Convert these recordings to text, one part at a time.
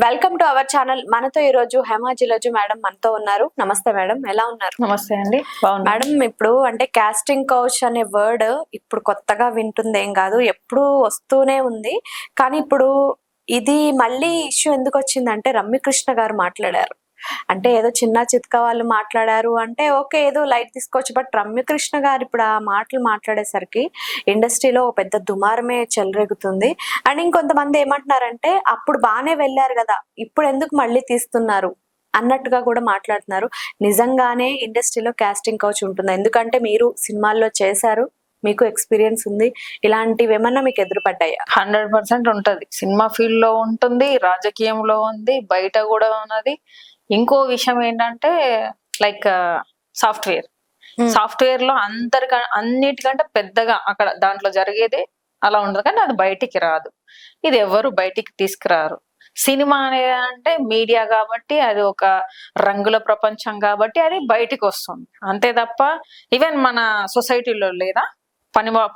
Welcome to our channel. మనతో ఈ రోజు హేమా జిలజు మేడం మనతో ఉన్నారు. నమస్తే మేడం, ఎలా ఉన్నారు? నమస్తే అండి, బాగున్నాను మేడం. ఇప్పుడు అంటే కాస్టింగ్ కౌచ్ అనే వర్డ్ ఇప్పుడు కొత్తగా వింటుంది ఏం కాదు, ఎప్పుడు వస్తూనే ఉంది. కానీ ఇప్పుడు ఇది మళ్ళీ ఇష్యూ ఎందుకు వచ్చిందంటే రమ్యకృష్ణ గారు మాట్లాడారు. అంటే ఏదో చిన్న చిత్క వాళ్ళు మాట్లాడారు అంటే ఓకే, ఏదో లైట్ తీసుకోవచ్చు. బట్ రమ్యకృష్ణ గారు ఇప్పుడు ఆ మాటలు మాట్లాడేసరికి ఇండస్ట్రీలో పెద్ద దుమారమే చెలరేగుతుంది. అండ్ ఇంకొంతమంది ఏమంటున్నారంటే అప్పుడు బాగానే వెళ్ళారు కదా, ఇప్పుడు ఎందుకు మళ్ళీ తీస్తున్నారు అన్నట్టుగా కూడా మాట్లాడుతున్నారు. నిజంగానే ఇండస్ట్రీలో కాస్టింగ్ కౌచ్ ఉంటుందా? ఎందుకంటే మీరు సినిమాల్లో చేశారు, మీకు ఎక్స్పీరియన్స్ ఉంది. ఇలాంటివి ఏమన్నా మీకు ఎదురుపడ్డాయా? 100% ఉంటది. సినిమా ఫీల్డ్ లో ఉంటుంది, రాజకీయంలో ఉంది, బయట కూడా ఉన్నది. ఇంకో విషయం ఏంటంటే లైక్ సాఫ్ట్వేర్ సాఫ్ట్వేర్ లో అన్నిటికంటే పెద్దగా అక్కడ దాంట్లో జరిగేది అలా ఉండదు, కానీ అది బయటికి రాదు. ఇది ఎవరు బయటికి తీసుకురారు. సినిమా అనేది అంటే మీడియా కాబట్టి, అది ఒక రంగుల ప్రపంచం కాబట్టి అది బయటికి వస్తుంది అంతే తప్ప ఈవెన్ మన సొసైటీలో లేదా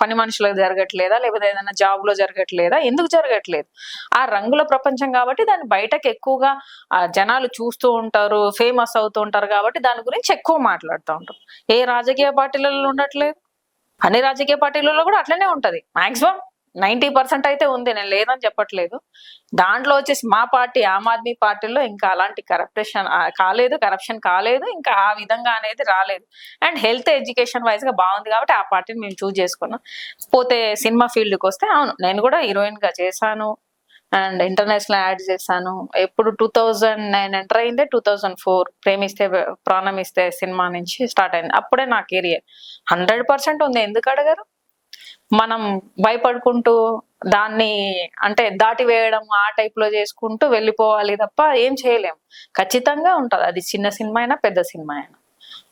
పని మనుషులకు జరగట్లేదా, లేకపోతే ఏదైనా జాబ్ లో జరగట్లేదా? ఎందుకు జరగట్లేదు? ఆ రంగుల ప్రపంచం కాబట్టి దాన్ని బయటకు ఎక్కువగా జనాలు చూస్తూ ఉంటారు, ఫేమస్ అవుతూ ఉంటారు కాబట్టి దాని గురించి ఎక్కువ మాట్లాడుతూ ఉంటారు. ఏ రాజకీయ పార్టీలలో ఉండట్లేదు, అన్ని రాజకీయ పార్టీలలో కూడా అట్లనే ఉంటది. మాక్సిమం 90% అయితే ఉంది, నేను లేదని చెప్పట్లేదు. దాంట్లో వచ్చేసి మా పార్టీ ఆమ్ ఆద్మీ పార్టీలో ఇంకా అలాంటి కరప్షన్ కాలేదు, ఇంకా ఆ విధంగా అనేది రాలేదు. అండ్ హెల్త్ ఎడ్యుకేషన్ వైజ్ గా బాగుంది కాబట్టి ఆ పార్టీని మేము చూస్ చేసుకున్నాం. పోతే సినిమా ఫీల్డ్కి వస్తే అవును, నేను కూడా హీరోయిన్ గా చేశాను అండ్ ఇంటర్నేషనల్ యాడ్ చేశాను. ఎప్పుడు 2009 ఎంటర్ అయిందే, 2004 ప్రేమిస్తే ప్రాణం ఇస్తే సినిమా నుంచి స్టార్ట్ అయింది. అప్పుడే నా కెరియర్ 100% ఉంది. ఎందుకు అడగరు? మనం భయపడుకుంటూ దాన్ని అంటే దాటి వేయడం ఆ టైప్ లో చేసుకుంటూ వెళ్ళిపోవాలి తప్ప ఏం చేయలేము. ఖచ్చితంగా ఉంటది, అది చిన్న సినిమా అయినా పెద్ద సినిమా అయినా.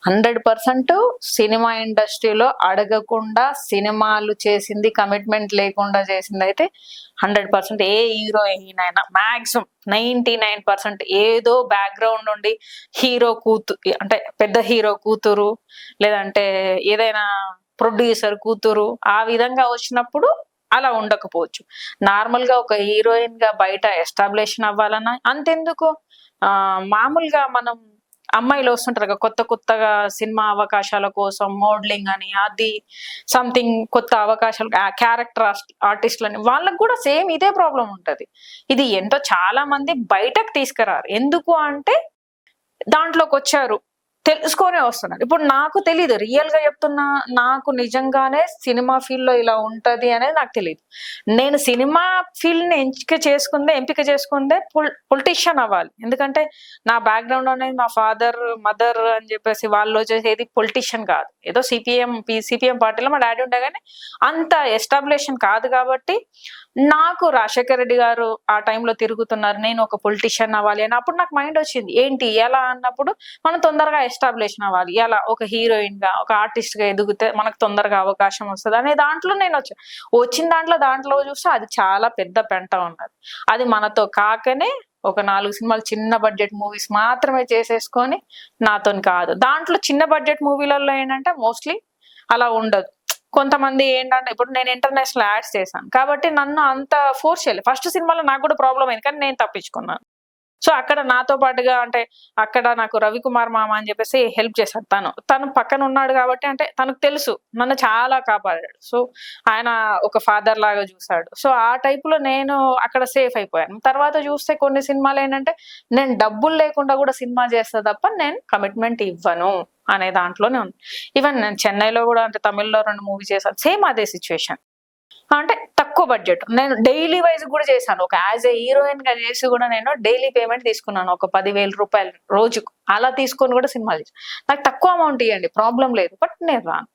100% సినిమా ఇండస్ట్రీలో అడగకుండా సినిమాలు చేసింది, కమిట్మెంట్ లేకుండా చేసింది అయితే 100% ఏ హీరోయిన్ అయినా మాక్సిమం 99% ఏదో బ్యాక్గ్రౌండ్ నుండి హీరో కూతురు అంటే పెద్ద హీరో కూతురు, లేదంటే ఏదైనా ప్రొడ్యూసర్ కూతురు ఆ విధంగా వచ్చినప్పుడు అలా ఉండకపోవచ్చు. నార్మల్ గా ఒక హీరోయిన్ గా బయట ఎస్టాబ్లిషన్ అవ్వాలన్నా అంతెందుకు, మామూలుగా మనం అమ్మాయిలు వస్తుంటారు కదా కొత్త కొత్తగా సినిమా అవకాశాల కోసం మోడలింగ్ అని, అది సంథింగ్ కొత్త అవకాశాలు, క్యారెక్టర్ ఆర్టిస్టులని, వాళ్ళకు కూడా సేమ్ ఇదే ప్రాబ్లం ఉంటది. ఇది ఎంతో చాలా మంది బయటకు తీసుకురారు. ఎందుకు అంటే దాంట్లోకి వచ్చారు, తెలుసుకొనే వస్తున్నారు. ఇప్పుడు నాకు తెలియదు, రియల్ గా చెప్తున్నా, నాకు నిజంగానే సినిమా ఫీల్డ్ లో ఇలా ఉంటది అనేది నాకు తెలియదు. నేను సినిమా ఫీల్డ్ ని ఎంపిక చేసుకుందే పొలిటీషియన్ అవ్వాలి. ఎందుకంటే నా బ్యాక్గ్రౌండ్ అనేది మా ఫాదర్ మదర్ అని చెప్పేసి వాళ్ళు వచ్చేసి పొలిటీషియన్ కాదు. ఏదో సిపిఎం పార్టీలో మా డాడీ ఉండగానే అంత ఎస్టాబ్లిషన్ కాదు కాబట్టి నాకు రాజశేఖర రెడ్డి గారు ఆ టైంలో తిరుగుతున్నారు, నేను ఒక పొలిటీషియన్ అవ్వాలి అని అప్పుడు నాకు మైండ్ వచ్చింది. ఏంటి ఎలా అన్నప్పుడు మనం తొందరగా ఎస్టాబ్లిష్ అవ్వాలి, ఎలా ఒక హీరోయిన్ గా ఒక ఆర్టిస్ట్ గా ఎదిగితే మనకు తొందరగా అవకాశం వస్తుంది అనే దాంట్లో నేను వచ్చిన దాంట్లో చూస్తే అది చాలా పెద్ద పెంట ఉన్నది. అది మనతో కాకనే ఒక 4 సినిమాలు చిన్న బడ్జెట్ మూవీస్ మాత్రమే చేసేసుకొని నాతో కాదు. దాంట్లో చిన్న బడ్జెట్ మూవీలలో ఏంటంటే మోస్ట్లీ అలా ఉండదు. కొంతమంది ఏంటంటే ఇప్పుడు నేను ఇంటర్నేషనల్ యాడ్స్ చేశాను కాబట్టి నన్ను అంత ఫోర్స్ చేయలేదు. ఫస్ట్ సినిమాలో నాకు కూడా ప్రాబ్లం అయింది, కానీ నేను తప్పించుకున్నాను. సో అక్కడ నాతో పాటుగా అంటే అక్కడ నాకు రవికుమార్ మామ అని చెప్పేసి హెల్ప్ చేశాడు. తను పక్కన ఉన్నాడు కాబట్టి అంటే తనకు తెలుసు, నన్ను చాలా కాపాడాడు. సో ఆయన ఒక ఫాదర్ లాగా చూశాడు. సో ఆ టైప్ లో నేను అక్కడ సేఫ్ అయిపోయాను. తర్వాత చూస్తే కొన్ని సినిమాలు ఏంటంటే నేను డబ్బులు లేకుండా కూడా సినిమా చేస్తా తప్ప నేను కమిట్మెంట్ ఇవ్వను అనే దాంట్లోనే ఉంది. ఈవెన్ నేను చెన్నైలో కూడా అంటే తమిళ్లో 2 మూవీ చేశాను, సేమ్ అదే సిచ్యువేషన్. అంటే తక్కువ బడ్జెట్, నేను డైలీ వైజ్ కూడా చేశాను. ఒక యాజ్ ఏ హీరోయిన్ గా చేసి కూడా నేను డైలీ పేమెంట్ తీసుకున్నాను, ఒక 10,000 రూపాయలు రోజుకు. అలా తీసుకొని కూడా సినిమాలు చేశాను. నాకు తక్కువ అమౌంట్ ఇవ్వండి, ప్రాబ్లం లేదు, బట్ నేను రాను,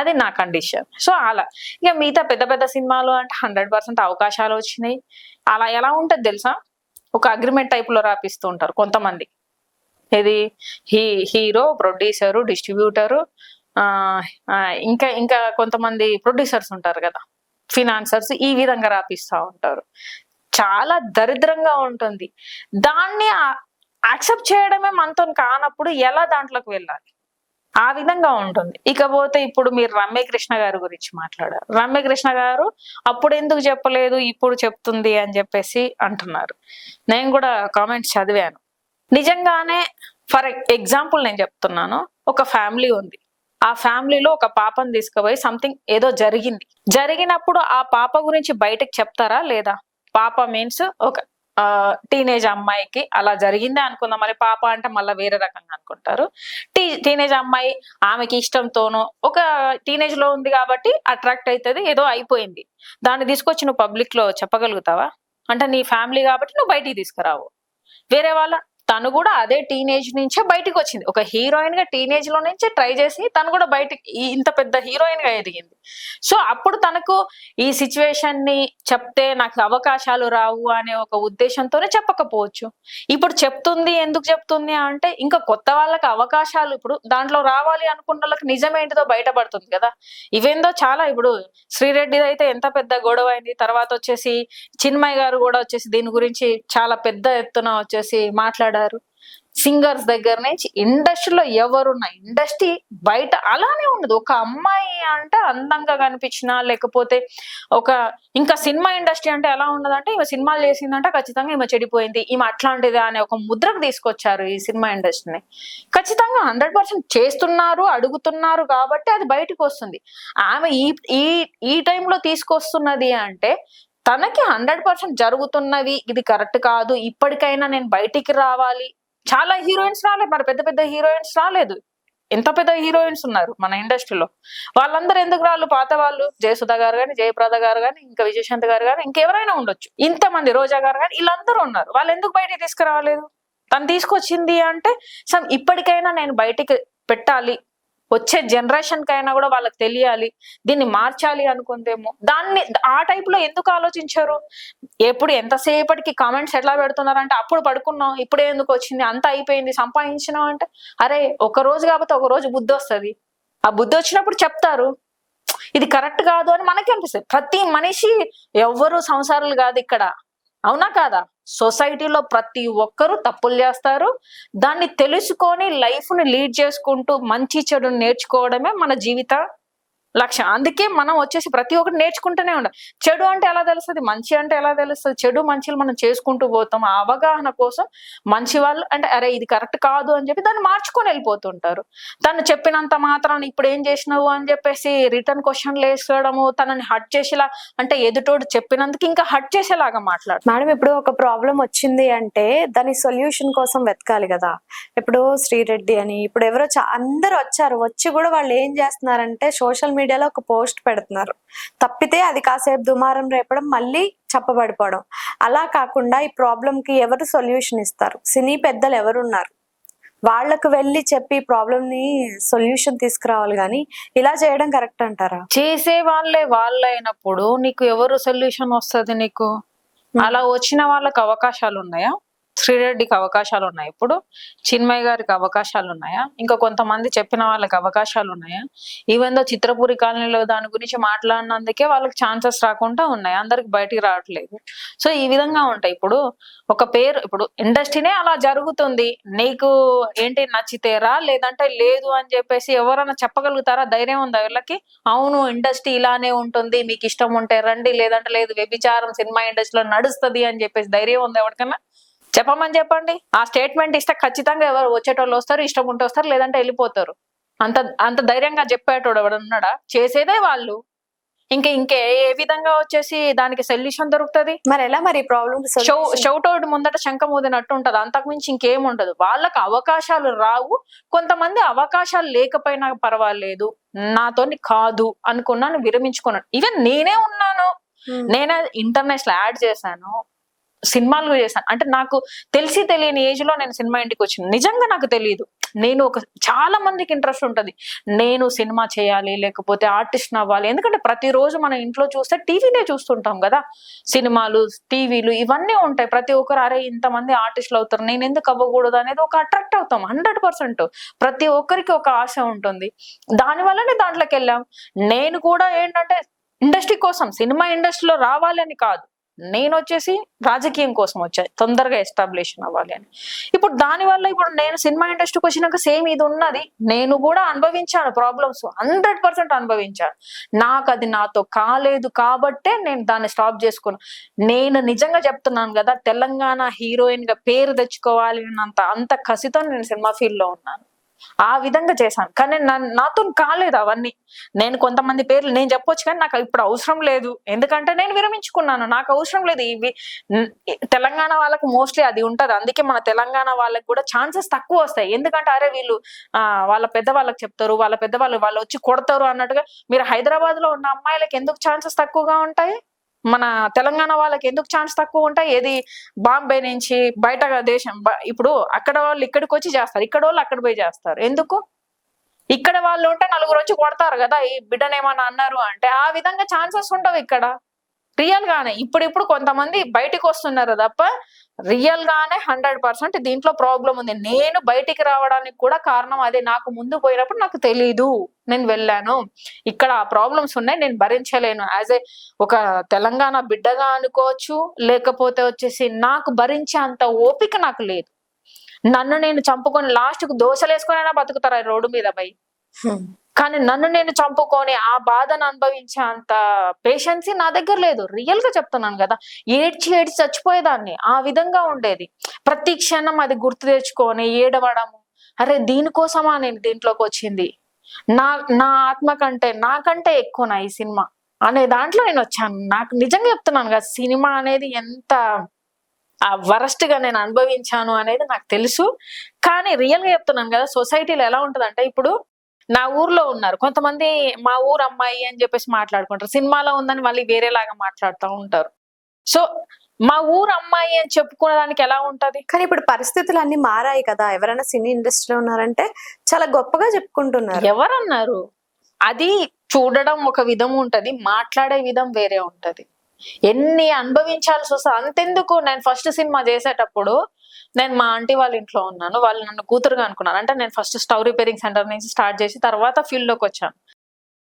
అది నా కండిషన్. సో అలా ఇక మిగతా పెద్ద పెద్ద సినిమాలు అంటే 100% అవకాశాలు వచ్చినాయి. అలా ఎలా ఉంటది తెలుసా, ఒక అగ్రిమెంట్ టైప్ లో రాపిస్తూ ఉంటారు కొంతమంది. ఇది హీరో, ప్రొడ్యూసరు, డిస్ట్రిబ్యూటరు, ఇంకా ఇంకా కొంతమంది ప్రొడ్యూసర్స్ ఉంటారు కదా, ఫినాన్సర్స్, ఈ విధంగా రాపిస్తా ఉంటారు. చాలా దరిద్రంగా ఉంటుంది. దాన్ని యాక్సెప్ట్ చేయడమే మనతో కానప్పుడు ఎలా దాంట్లోకి వెళ్ళాలి? ఆ విధంగా ఉంటుంది. ఇకపోతే ఇప్పుడు మీరు రమ్యకృష్ణ గారి గురించి మాట్లాడారు. రమ్యకృష్ణ గారు అప్పుడు ఎందుకు చెప్పలేదు, ఇప్పుడు చెప్తుంది అని చెప్పేసి అంటున్నారు. నేను కూడా కామెంట్స్ చదివాను. నిజంగానే ఫర్ ఎగ్జాంపుల్ నేను చెప్తున్నాను, ఒక ఫ్యామిలీ ఉంది. ఆ ఫ్యామిలీలో ఒక పాపను తీసుకుపోయి సంథింగ్ ఏదో జరిగినప్పుడు ఆ పాప గురించి బయటకు చెప్తారా లేదా? పాప మీన్స్ ఒక టీనేజ్ అమ్మాయికి అలా జరిగిందే అనుకుందాం, మరి పాప అంటే మళ్ళీ వేరే రకంగా అనుకుంటారు. టీనేజ్ అమ్మాయి ఆమెకి ఇష్టంతోనో ఒక టీనేజ్ లో ఉంది కాబట్టి అట్రాక్ట్ అవుతుంది, ఏదో అయిపోయింది. దాన్ని తీసుకొచ్చి నువ్వు పబ్లిక్ లో చెప్పగలుగుతావా? అంటే నీ ఫ్యామిలీ కాబట్టి నువ్వు బయటికి తీసుకురావు. వేరే వాళ్ళ తను కూడా అదే టీనేజ్ నుంచే బయటకు వచ్చింది. ఒక హీరోయిన్ గా టీనేజ్ లో నుంచే ట్రై చేసి తను కూడా బయటకి ఇంత పెద్ద హీరోయిన్ గా ఎదిగింది. సో అప్పుడు తనకు ఈ సిచ్యువేషన్ ని చెప్తే నాకు అవకాశాలు రావు అనే ఒక ఉద్దేశంతోనే చెప్పకపోవచ్చు. ఇప్పుడు చెప్తుంది. ఎందుకు చెప్తుంది అంటే ఇంకా కొత్త వాళ్ళకి అవకాశాలు ఇప్పుడు దాంట్లో రావాలి అనుకున్న వాళ్ళకి నిజమేంటిదో బయటపడుతుంది కదా. ఇవేందో చాలా ఇప్పుడు శ్రీరెడ్డి అయితే ఎంత పెద్ద గొడవ అయింది. తర్వాత వచ్చేసి చిన్మయ్ గారు కూడా వచ్చేసి దీని గురించి చాలా పెద్ద ఎత్తున వచ్చేసి మాట్లాడారు. సింగర్స్ దగ్గర నుంచి ఇండస్ట్రీలో ఎవరున్న ఇండస్ట్రీ బయట అలానే ఉండదు. ఒక అమ్మాయి అంటే అందంగా కనిపించినా లేకపోతే ఒక ఇంకా సినిమా ఇండస్ట్రీ అంటే ఎలా ఉండదంటే ఈమె సినిమాలు చేసిందంటే ఖచ్చితంగా ఈమె చెడిపోయింది, ఈమె అట్లాంటిది అనే ఒక ముద్రకు తీసుకొచ్చారు ఈ సినిమా ఇండస్ట్రీని. ఖచ్చితంగా 100% చేస్తున్నారు, అడుగుతున్నారు కాబట్టి అది బయటకు వస్తుంది. ఆమె ఈ ఈ టైంలో తీసుకొస్తున్నది అంటే తనకి 100% జరుగుతున్నవి ఇది కరెక్ట్ కాదు, ఇప్పటికైనా నేను బయటికి రావాలి. చాలా హీరోయిన్స్ రాలేదు, మరి పెద్ద పెద్ద హీరోయిన్స్ రాలేదు. ఎంత పెద్ద హీరోయిన్స్ ఉన్నారు మన ఇండస్ట్రీలో. వాళ్ళందరూ ఎందుకు రాళ్ళు? పాత వాళ్ళు, జయసుధ గారు కానీ, జయప్రద గారు కానీ, ఇంకా విజయశాంతి గారు కానీ, ఇంకెవరైనా ఉండొచ్చు, ఇంతమంది రోజా గారు కానీ, వీళ్ళందరూ ఉన్నారు. వాళ్ళు ఎందుకు బయటికి తీసుకురావలేదు? తను తీసుకొచ్చింది అంటే ఇప్పటికైనా నేను బయటికి పెట్టాలి, వచ్చే జనరేషన్ కైనా కూడా వాళ్ళకి తెలియాలి, దీన్ని మార్చాలి అనుకుందేమో. దాన్ని ఆ టైప్ లో ఎందుకు ఆలోచించారు? ఎప్పుడు ఎంతసేపటికి కామెంట్స్ ఎట్లా పెడుతున్నారంటే అప్పుడు పడుకున్నాం, ఇప్పుడే ఎందుకు వచ్చింది, అంత అయిపోయింది, సంపాదించినాం అంటే అరే ఒక రోజు కాకపోతే ఒక రోజు బుద్ధి వస్తుంది. ఆ బుద్ధి వచ్చినప్పుడు చెప్తారు ఇది కరెక్ట్ కాదు అని మనకి అనిపిస్తుంది. ప్రతి మనిషి ఎవ్వరు సంసారాలు కాదు ఇక్కడ, అవునా కాదా? సొసైటీలో ప్రతి ఒక్కరూ తప్పులు చేస్తారు. దాన్ని తెలుసుకొని లైఫ్ ని లీడ్ చేసుకుంటూ మంచి చెడు నేర్చుకోవడమే మన జీవిత లక్ష్యం. అందుకే మనం వచ్చేసి ప్రతి ఒక్కటి నేర్చుకుంటూనే ఉండాలి. చెడు అంటే ఎలా తెలుస్తుంది, మంచి అంటే ఎలా తెలుస్తుంది? చెడు మంచిలు మనం చేసుకుంటూ పోతాం. ఆ అవగాహన కోసం మంచి వాళ్ళు అంటే అరే ఇది కరెక్ట్ కాదు అని చెప్పి దాన్ని మార్చుకొని వెళ్ళిపోతుంటారు. తను చెప్పినంత మాత్రాన్ని ఇప్పుడు ఏం చేసినావు అని చెప్పేసి రిటర్న్ క్వశ్చన్లు వేసుకోవడము, తనని హట్ చేసేలా అంటే ఎదుటోడు చెప్పినందుకు ఇంకా హట్ చేసేలాగా మాట్లాడు. మేడం ఇప్పుడు ఒక ప్రాబ్లం వచ్చింది అంటే దాని సొల్యూషన్ కోసం వెతకాలి కదా. ఇప్పుడు శ్రీరెడ్డి అని ఇప్పుడు ఎవరో అందరూ వచ్చారు, వచ్చి కూడా వాళ్ళు ఏం చేస్తున్నారంటే సోషల్ మీడియాలో ఒక పోస్ట్ పెడుతున్నారు. తప్పితే అది కాసేపు దుమారం రేపడం, మళ్ళీ చెప్పబడిపోవడం. అలా కాకుండా ఈ ప్రాబ్లం కి ఎవరు సొల్యూషన్ ఇస్తారు? సినీ పెద్దలు ఎవరున్నారు? వాళ్ళకు వెళ్ళి చెప్పి ప్రాబ్లం ని సొల్యూషన్ తీసుకురావాలి. కానీ ఇలా చేయడం కరెక్ట్ అంటారా? చేసే వాళ్ళైనప్పుడు నీకు ఎవరు సొల్యూషన్ వస్తుంది? నీకు అలా వచ్చిన వాళ్ళకి అవకాశాలు ఉన్నాయా? శ్రీరెడ్డికి అవకాశాలు ఉన్నాయి, ఇప్పుడు చిన్మయ్ గారికి అవకాశాలు ఉన్నాయా? ఇంకా కొంతమంది చెప్పిన వాళ్ళకి అవకాశాలు ఉన్నాయా? ఈవెన్ దో చిత్రపూరి కాలనీలో దాని గురించి మాట్లాడినందుకే వాళ్ళకి ఛాన్సెస్ రాకుండా ఉన్నాయి, అందరికి బయటికి రావట్లేదు. సో ఈ విధంగా ఉంటాయి. ఇప్పుడు ఒక పేరు, ఇప్పుడు ఇండస్ట్రీనే అలా జరుగుతుంది. నీకు ఏంటి నచ్చితే రా, లేదంటే లేదు అని చెప్పేసి ఎవరైనా చెప్పగలుగుతారా? ధైర్యం ఉందా వీళ్ళకి? అవును ఇండస్ట్రీ ఇలానే ఉంటుంది, మీకు ఇష్టం ఉంటే రండి, లేదంటే లేదు, వ్యభిచారం సినిమా ఇండస్ట్రీలో నడుస్తుంది అని చెప్పేసి ధైర్యం ఉందా ఎవరికన్నా? చెప్పమని చెప్పండి. ఆ స్టేట్మెంట్ ఇస్తే ఖచ్చితంగా ఎవరు వచ్చేటోళ్ళు వస్తారు, ఇష్టం ఉంటే వస్తారు, లేదంటే వెళ్ళిపోతారు. అంత ధైర్యంగా చెప్పేటోడు ఎవడు ఉన్నాడా? చేసేదే వాళ్ళు. ఇంకే ఏ విధంగా వచ్చేసి దానికి సొల్యూషన్ దొరుకుతుంది? మరి ఎలా మరి ప్రాబ్లం? షౌటౌట్ ముందట శంఖ మూదినట్టు ఉంటది, అంతకుమించి ఇంకేం ఉండదు. వాళ్ళకి అవకాశాలు రావు. కొంతమంది అవకాశాలు లేకపోయినా పర్వాలేదు, నాతోని కాదు అనుకున్నాను, విరమించుకున్నాను. ఈవెన్ నేనే ఉన్నాను, నేనే ఇంటర్నేషనల్ యాడ్ చేశాను, సినిమాలు చేశాను. అంటే నాకు తెలిసి తెలియని ఏజ్ లో నేను సినిమా ఇంటికి వచ్చిన. నిజంగా నాకు తెలియదు. నేను చాలా మందికి ఇంట్రెస్ట్ ఉంటది, నేను సినిమా చేయాలి లేకపోతే ఆర్టిస్ట్ అవ్వాలి. ఎందుకంటే ప్రతిరోజు మన ఇంట్లో చూస్తే టీవీనే చూస్తుంటాం కదా, సినిమాలు టీవీలు ఇవన్నీ ఉంటాయి. ప్రతి ఒక్కరు అరే ఇంతమంది ఆర్టిస్టులు అవుతారు, నేను ఎందుకు అవ్వకూడదు అనేది ఒక అట్రాక్ట్ అవుతాం. 100% ప్రతి ఒక్కరికి ఒక ఆశ ఉంటుంది. దానివల్లనే దాంట్లోకి వెళ్ళాం. నేను కూడా ఏంటంటే ఇండస్ట్రీ కోసం, సినిమా ఇండస్ట్రీలో రావాలని కాదు, నేను వచ్చేసి రాజకీయం కోసం వచ్చాయి, తొందరగా ఎస్టాబ్లిష్ అవ్వాలి అని. ఇప్పుడు దానివల్ల ఇప్పుడు నేను సినిమా ఇండస్ట్రీకి వచ్చినాక సేమ్ ఇది ఉన్నది, నేను కూడా అనుభవించాను ప్రాబ్లమ్స్, 100% అనుభవించాను. నాకు అది నాతో కాలేదు కాబట్టే నేను దాన్ని స్టాప్ చేసుకున్నాను. నేను నిజంగా చెప్తున్నాను కదా, తెలంగాణ హీరోయిన్ గా పేరు తెచ్చుకోవాలి అంత కసితో నేను సినిమా ఫీల్డ్ లో ఉన్నాను. ఆ విధంగా చేశాను, కానీ నాతో కాలేదు అవన్నీ. నేను కొంతమంది పేర్లు నేను చెప్పొచ్చు, కానీ నాకు ఇప్పుడు అవసరం లేదు, ఎందుకంటే నేను విరమించుకున్నాను, నాకు అవసరం లేదు ఇవి. తెలంగాణ వాళ్ళకి మోస్ట్లీ అది ఉంటది, అందుకే మన తెలంగాణ వాళ్ళకి కూడా ఛాన్సెస్ తక్కువ వస్తాయి. ఎందుకంటే అరే వీళ్ళు వాళ్ళ పెద్దవాళ్ళకి చెప్తారు, వాళ్ళ పెద్దవాళ్ళు వాళ్ళు వచ్చి కొడతారు అన్నట్టుగా. మీరు హైదరాబాద్ లో ఉన్న అమ్మాయిలకి ఎందుకు ఛాన్సెస్ తక్కువగా ఉంటాయి, మన తెలంగాణ వాళ్ళకి ఎందుకు ఛాన్స్ తక్కువ ఉంటాయి? ఏది బాంబే నుంచి బయట దేశం, ఇప్పుడు అక్కడ వాళ్ళు ఇక్కడికి వచ్చి చేస్తారు, ఇక్కడ వాళ్ళు అక్కడ పోయి చేస్తారు. ఎందుకు? ఇక్కడ వాళ్ళు ఉంటే నలుగురు వచ్చి కొడతారు కదా, ఈ బిడ్డనేమన్నా అన్నారు అంటే. ఆ విధంగా ఛాన్సెస్ ఉండవు ఇక్కడ రియల్ గానే. ఇప్పుడు కొంతమంది బయటికి వస్తున్నారు తప్ప రియల్ గానే 100% దీంట్లో ప్రాబ్లం ఉంది. నేను బయటికి రావడానికి కూడా కారణం అదే. నాకు ముందు పోయినప్పుడు నాకు తెలీదు, నేను వెళ్ళాను, ఇక్కడ ఆ ప్రాబ్లమ్స్ ఉన్నాయి, నేను భరించలేను. యాజ్ ఏ ఒక తెలంగాణ బిడ్డగా అనుకోవచ్చు, లేకపోతే వచ్చేసి నాకు భరించే అంత ఓపిక నాకు లేదు. నన్ను నేను చంపుకొని లాస్ట్ కు దోశలు వేసుకొనైనా బతుకుతారా రోడ్డు మీద పోయి, కానీ నన్ను నేను చంపుకొని ఆ బాధను అనుభవించే అంత పేషెన్సీ నా దగ్గర లేదు. రియల్ గా చెప్తున్నాను కదా, ఏడ్చి చచ్చిపోయేదాన్ని, ఆ విధంగా ఉండేది. ప్రతి క్షణం అది గుర్తు తెచ్చుకొని ఏడవడము, అరే దీనికోసమా నేను దీంట్లోకి వచ్చింది, నా ఆత్మ కంటే నాకంటే ఎక్కువ ఈ సినిమా అనే దాంట్లో నేను వచ్చాను. నాకు నిజంగా చెప్తున్నాను కదా, సినిమా అనేది ఎంత వరస్ట్ గా నేను అనుభవించాను అనేది నాకు తెలుసు. కానీ రియల్ గా చెప్తున్నాను కదా, సొసైటీలో ఎలా ఉంటదంటే, ఇప్పుడు నా ఊర్లో ఉన్నారు కొంతమంది, మా ఊరు అమ్మాయి అని చెప్పేసి మాట్లాడుకుంటారు, సినిమాలో ఉందని మళ్ళీ వేరేలాగా మాట్లాడుతూ ఉంటారు. సో మా ఊరు అమ్మాయి అని చెప్పుకునే దానికి ఎలా ఉంటది? కానీ ఇప్పుడు పరిస్థితులు అన్ని మారాయి కదా, ఎవరైనా సినీ ఇండస్ట్రీలో ఉన్నారంటే చాలా గొప్పగా చెప్పుకుంటున్నారు. ఎవరన్నారు? అది చూడడం ఒక విధం ఉంటది, మాట్లాడే విధం వేరే ఉంటది. ఎన్ని అనుభవించాల్సి వస్తుంది అంతెందుకు. నేను ఫస్ట్ సినిమా చేసేటప్పుడు నేను మా ఆంటీ వాళ్ళ ఇంట్లో ఉన్నాను, వాళ్ళు నన్ను కూతురుగా అనుకున్నాను. అంటే నేను ఫస్ట్ స్టవ్ రిపేరింగ్ సెంటర్ నుంచి స్టార్ట్ చేసి తర్వాత ఫీల్డ్ లోకి వచ్చాను.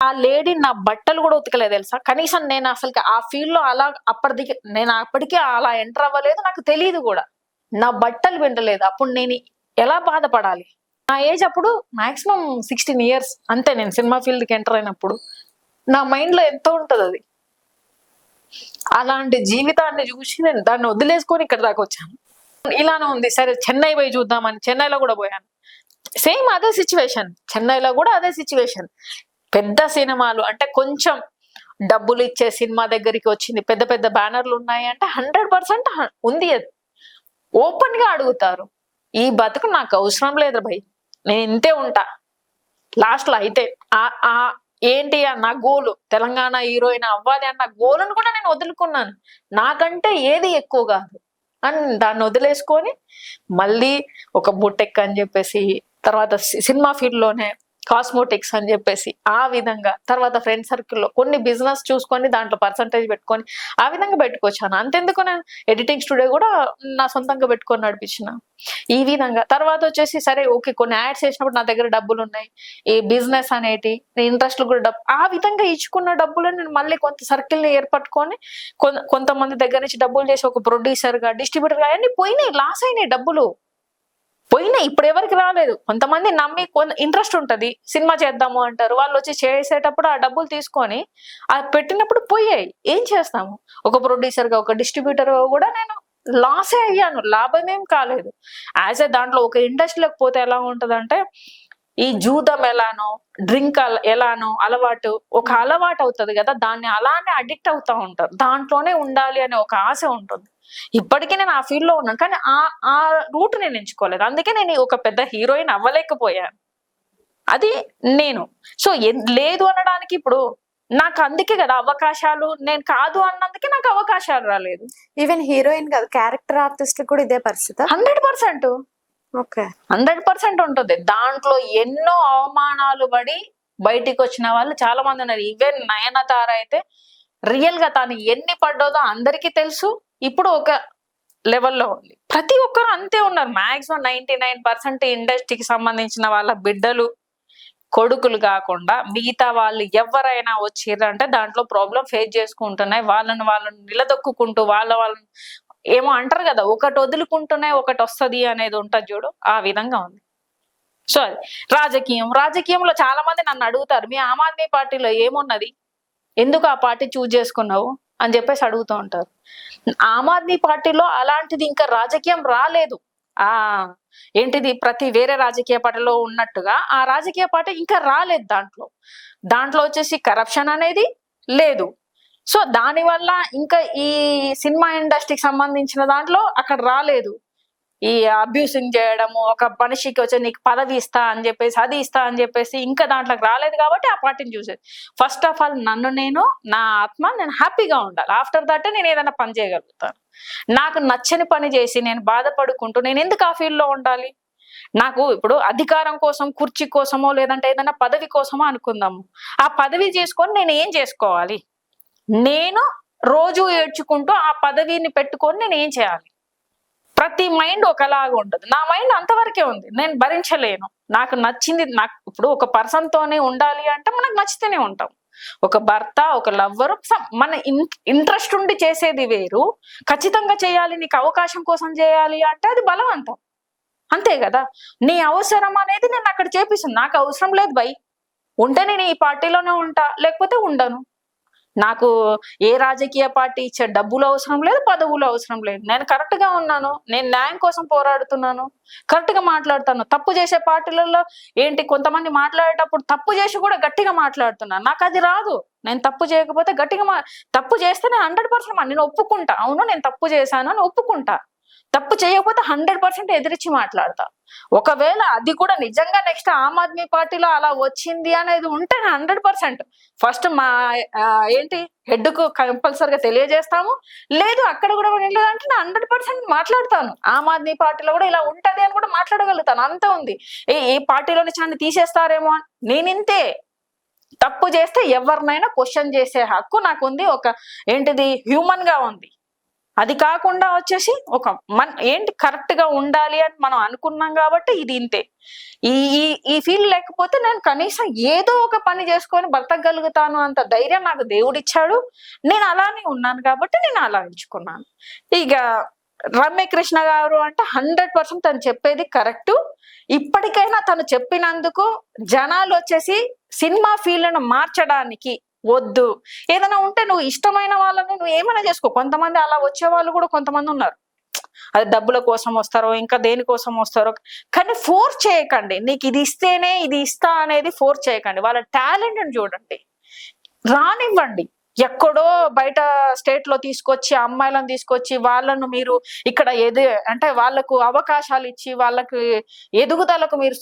ఆ లేడీ నా బట్టలు కూడా ఉతకలేదు తెలుసా. కనీసం నేను అసలు ఆ ఫీల్డ్ లో అలా అప్పటికి అలా ఎంటర్ అవ్వలేదు, నాకు తెలియదు కూడా. నా బట్టలు వింటలేదు. అప్పుడు నేను ఎలా బాధపడాలి? నా ఏజ్ అప్పుడు మాక్సిమం 16 years అంతే. నేను సినిమా ఫీల్డ్ కి ఎంటర్ అయినప్పుడు నా మైండ్ లో ఎంత ఉంటది అది. అలాంటి జీవితాన్ని చూసి నేను దాన్ని వదిలేసుకొని ఇక్కడ దాకా వచ్చాను. ఇలానే ఉంది, సరే చెన్నై పోయి చూద్దామని చెన్నైలో కూడా పోయాను. సేమ్ అదే సిచ్యువేషన్, చెన్నైలో కూడా అదే సిచ్యువేషన్. పెద్ద సినిమాలు అంటే కొంచెం డబ్బులు ఇచ్చే సినిమా దగ్గరికి వచ్చింది, పెద్ద పెద్ద బ్యానర్లు ఉన్నాయి అంటే 100% ఉంది. అది ఓపెన్ గా అడుగుతారు, ఈ బతుకు నాకు అవసరం లేదు భయ్, నేను ఇంతే ఉంటా లాస్ట్ లో. అయితే ఏంటి నా గోలు తెలంగాణ హీరోయిన్ అవ్వాలి అన్న గోలును కూడా నేను వదులుకున్నాను. నాకంటే ఏది ఎక్కువ కాదు అని దాన్ని వదిలేసుకొని మళ్ళీ ఒక బుటెక్ అని చెప్పేసి, తర్వాత సినిమా ఫీల్డ్ లోనే కాస్మోటిక్స్ అని చెప్పేసి, ఆ విధంగా తర్వాత ఫ్రెండ్ సర్కిల్లో కొన్ని బిజినెస్ చూసుకొని దాంట్లో పర్సంటేజ్ పెట్టుకొని ఆ విధంగా పెట్టుకొచ్చాను. అంతెందుకు నేను ఎడిటింగ్ స్టూడియో కూడా నా సొంతంగా పెట్టుకొని నడిపించిన. ఈ విధంగా తర్వాత వచ్చేసి సరే ఓకే, కొన్ని యాడ్స్ చేసినప్పుడు నా దగ్గర డబ్బులు ఉన్నాయి, ఈ బిజినెస్ అనేటి ఇంట్రెస్ట్ కూడా డబ్బు, ఆ విధంగా ఇచ్చుకున్న డబ్బులు నేను మళ్ళీ కొంత సర్కిల్ ని ఏర్పట్టుకొని కొంతమంది దగ్గర నుంచి డబ్బులు చేసి ఒక ప్రొడ్యూసర్ గా డిస్ట్రిబ్యూటర్ గా అన్ని పోయినాయి, లాస్ అయినాయి, డబ్బులు పోయినాయి. ఇప్పుడు ఎవరికి రాలేదు. కొంతమంది నమ్మి ఇంట్రెస్ట్ ఉంటది, సినిమా చేద్దాము అంటారు, వాళ్ళు వచ్చి చేసేటప్పుడు ఆ డబ్బులు తీసుకొని అది పెట్టినప్పుడు పోయాయి. ఏం చేస్తాము? ఒక ప్రొడ్యూసర్ గా ఒక డిస్ట్రిబ్యూటర్ గా కూడా నేను లాసే అయ్యాను, లాభమేం కాలేదు. యాజ్ ఏ దాంట్లో ఒక ఇండస్ట్రీలోకి పోతే ఎలా ఉంటదంటే, ఈ జూదం ఎలానో డ్రింక్ ఎలానో అలవాటు ఒక అలవాటు అవుతుంది కదా, దాన్ని అలానే అడిక్ట్ అవుతా ఉంటారు, దాంట్లోనే ఉండాలి అనే ఒక ఆశ ఉంటుంది. ఇప్పటికీ నేను ఆ ఫీల్డ్ లో ఉన్నాను, కానీ ఆ రూట్ నేను ఎంచుకోలేదు. అందుకే నేను ఒక పెద్ద హీరోయిన్ అవ్వలేకపోయాను. అది నేను. సో లేదు అనడానికి ఇప్పుడు నాకు అందుకే కదా అవకాశాలు, నేను కాదు అన్నందుకే నాకు అవకాశాలు రాలేదు. ఈవెన్ హీరోయిన్ కాదు, క్యారెక్టర్ ఆర్టిస్ట్ కూడా ఇదే పరిస్థితి. 100%. ఓకే, 100% ఉంటుంది. దాంట్లో ఎన్నో అవమానాలు పడి బయటికి వచ్చిన వాళ్ళు చాలా మంది ఉన్నారు. ఈవెన్ నయనతార అయితే రియల్ గా తాను ఎన్ని పడ్డదో అందరికీ తెలుసు. ఇప్పుడు ఒక లెవెల్లో ఉంది. ప్రతి ఒక్కరు అంతే ఉన్నారు. మాక్సిమం 99% ఇండస్ట్రీకి సంబంధించిన వాళ్ళ బిడ్డలు కొడుకులు కాకుండా మిగతా వాళ్ళు ఎవరైనా వచ్చిర్రంటే దాంట్లో ప్రాబ్లం ఫేస్ చేసుకుంటున్నాయి, వాళ్ళని నిలదొక్కుంటూ వాళ్ళని ఏమో అంటారు కదా, ఒకటి వదులుకుంటూనే ఒకటి వస్తుంది అనేది ఉంటుంది చూడు, ఆ విధంగా ఉంది. సో అది రాజకీయంలో చాలా మంది నన్ను అడుగుతారు, మీ ఆమ్ ఆద్మీ పార్టీలో ఏమున్నది, ఎందుకు ఆ పార్టీ చూజ్ చేసుకున్నావు అని చెప్పేసి అడుగుతూ ఉంటారు. ఆమ్ ఆద్మీ పార్టీలో అలాంటిది ఇంకా రాజకీయం రాలేదు. ఆ ఏంటిది ప్రతి వేరే రాజకీయ పార్టీలో ఉన్నట్టుగా ఆ రాజకీయ పార్టీ ఇంకా రాలేదు. దాంట్లో వచ్చేసి కరప్షన్ అనేది లేదు. సో దానివల్ల ఇంకా ఈ సినిమా ఇండస్ట్రీకి సంబంధించిన దాంట్లో అక్కడ రాలేదు. ఈ అబ్యూసింగ్ చేయడము, ఒక మనిషికి వచ్చి నీకు పదవి ఇస్తా అని చెప్పేసి, అది ఇస్తా అని చెప్పేసి ఇంకా దాంట్లోకి రాలేదు కాబట్టి ఆ పార్టీని చూసేది. ఫస్ట్ ఆఫ్ ఆల్ నా ఆత్మ నేను హ్యాపీగా ఉండాలి. ఆఫ్టర్ దట్ నేను ఏదైనా పని చేయగలుగుతాను. నాకు నచ్చని పని చేసి నేను బాధపడుకుంటూ నేను ఎందుకు ఆ ఫీల్డ్ లో ఉండాలి? నాకు ఇప్పుడు అధికారం కోసం, కుర్చీ కోసమో లేదంటే ఏదైనా పదవి కోసమో అనుకుందాము, ఆ పదవి చేసుకొని నేను ఏం చేసుకోవాలి? నేను రోజు ఏడ్చుకుంటూ ఆ పదవిని పెట్టుకొని నేను ఏం చేయాలి? ప్రతి మైండ్ ఒకలాగా ఉంటుంది. నా మైండ్ అంతవరకే ఉంది, నేను భరించలేను. నాకు నచ్చింది, నాకు ఇప్పుడు ఒక పర్సన్ తోనే ఉండాలి అంటే మనకు నచ్చితేనే ఉంటాం. ఒక భర్త, ఒక లవ్వరు, మన ఇంట్రెస్ట్ ఉండి చేసేది వేరు, ఖచ్చితంగా చేయాలి నీకు అవకాశం కోసం చేయాలి అంటే అది బలవంతం, అంతే కదా. నీ అవసరం అనేది నేను అక్కడ చేపిస్తాను. నాకు అవసరం లేదు బై, ఉంటే నేను ఈ పార్టీలోనే ఉంటా, లేకపోతే ఉండను. నాకు ఏ రాజకీయ పార్టీ ఇచ్చే డబ్బులు అవసరం లేదు, పదవులు అవసరం లేదు. నేను కరెక్ట్ గా ఉన్నాను, నేను న్యాయం కోసం పోరాడుతున్నాను, కరెక్ట్ గా మాట్లాడుతాను. తప్పు చేసే పార్టీలలో ఏంటి, కొంతమంది మాట్లాడేటప్పుడు తప్పు చేసి కూడా గట్టిగా మాట్లాడుతున్నాను. నాకు అది రాదు. నేను తప్పు చేయకపోతే గట్టిగా తప్పు చేస్తే నేను 100% నేను ఒప్పుకుంటా, అవును నేను తప్పు చేశాను అని ఒప్పుకుంటా. తప్పు చేయకపోతే 100% ఎదిరించి మాట్లాడతా. ఒకవేళ అది కూడా నిజంగా నెక్స్ట్ ఆమ్ ఆద్మీ పార్టీలో అలా వచ్చింది అనేది ఉంటే 100% ఫస్ట్ మా ఏంటి హెడ్ కు కంపల్సరిగా తెలియజేస్తాము. లేదు అక్కడ కూడా లేదంటే నేను 100% మాట్లాడతాను. ఆమ్ ఆద్మీ పార్టీలో కూడా ఇలా ఉంటది అని కూడా మాట్లాడగలుగుతాను, అంత ఉంది. ఏ పార్టీలో నుంచి నన్ను తీసేస్తారేమో అని నేను ఇంతే. తప్పు చేస్తే ఎవరినైనా క్వశ్చన్ చేసే హక్కు నాకు ఉంది, ఒక ఏంటిది హ్యూమన్ గా ఉంది. అది కాకుండా వచ్చేసి ఒక ఏంటి కరెక్ట్ గా ఉండాలి అని మనం అనుకున్నాం కాబట్టి ఇది ఇంతే. ఈ ఫీల్ లేకపోతే నేను కనీసం ఏదో ఒక పని చేసుకొని బ్రతకగలుగుతాను అంత ధైర్యం నాకు దేవుడిచ్చాడు. నేను అలానే ఉన్నాను కాబట్టి నేను అలా ఎంచుకున్నాను. ఇక రమ్యకృష్ణ గారు అంటే 100% తను చెప్పేది కరెక్ట్. ఇప్పటికైనా తను చెప్పినందుకు జనాలు వచ్చేసి సినిమా ఫీల్డ్ మార్చడానికి వద్దు. ఏదైనా ఉంటే నువ్వు ఇష్టమైన వాళ్ళని నువ్వు ఏమైనా చేసుకో. కొంతమంది అలా వచ్చే వాళ్ళు కూడా కొంతమంది ఉన్నారు, అది డబ్బుల కోసం వస్తారో ఇంకా దేనికోసం వస్తారో, కానీ ఫోర్స్ చేయకండి. నీకు ఇది ఇస్తేనే ఇది ఇస్తా అనేది ఫోర్స్ చేయకండి. వాళ్ళ టాలెంట్ ని చూడండి, రానివ్వండి. ఎక్కడో బయట స్టేట్ లో తీసుకొచ్చి అమ్మాయిలను తీసుకొచ్చి వాళ్ళను మీరు ఇక్కడ అంటే వాళ్ళకు అవకాశాలు ఇచ్చి వాళ్ళకి ఎదుగుదలకు మీరు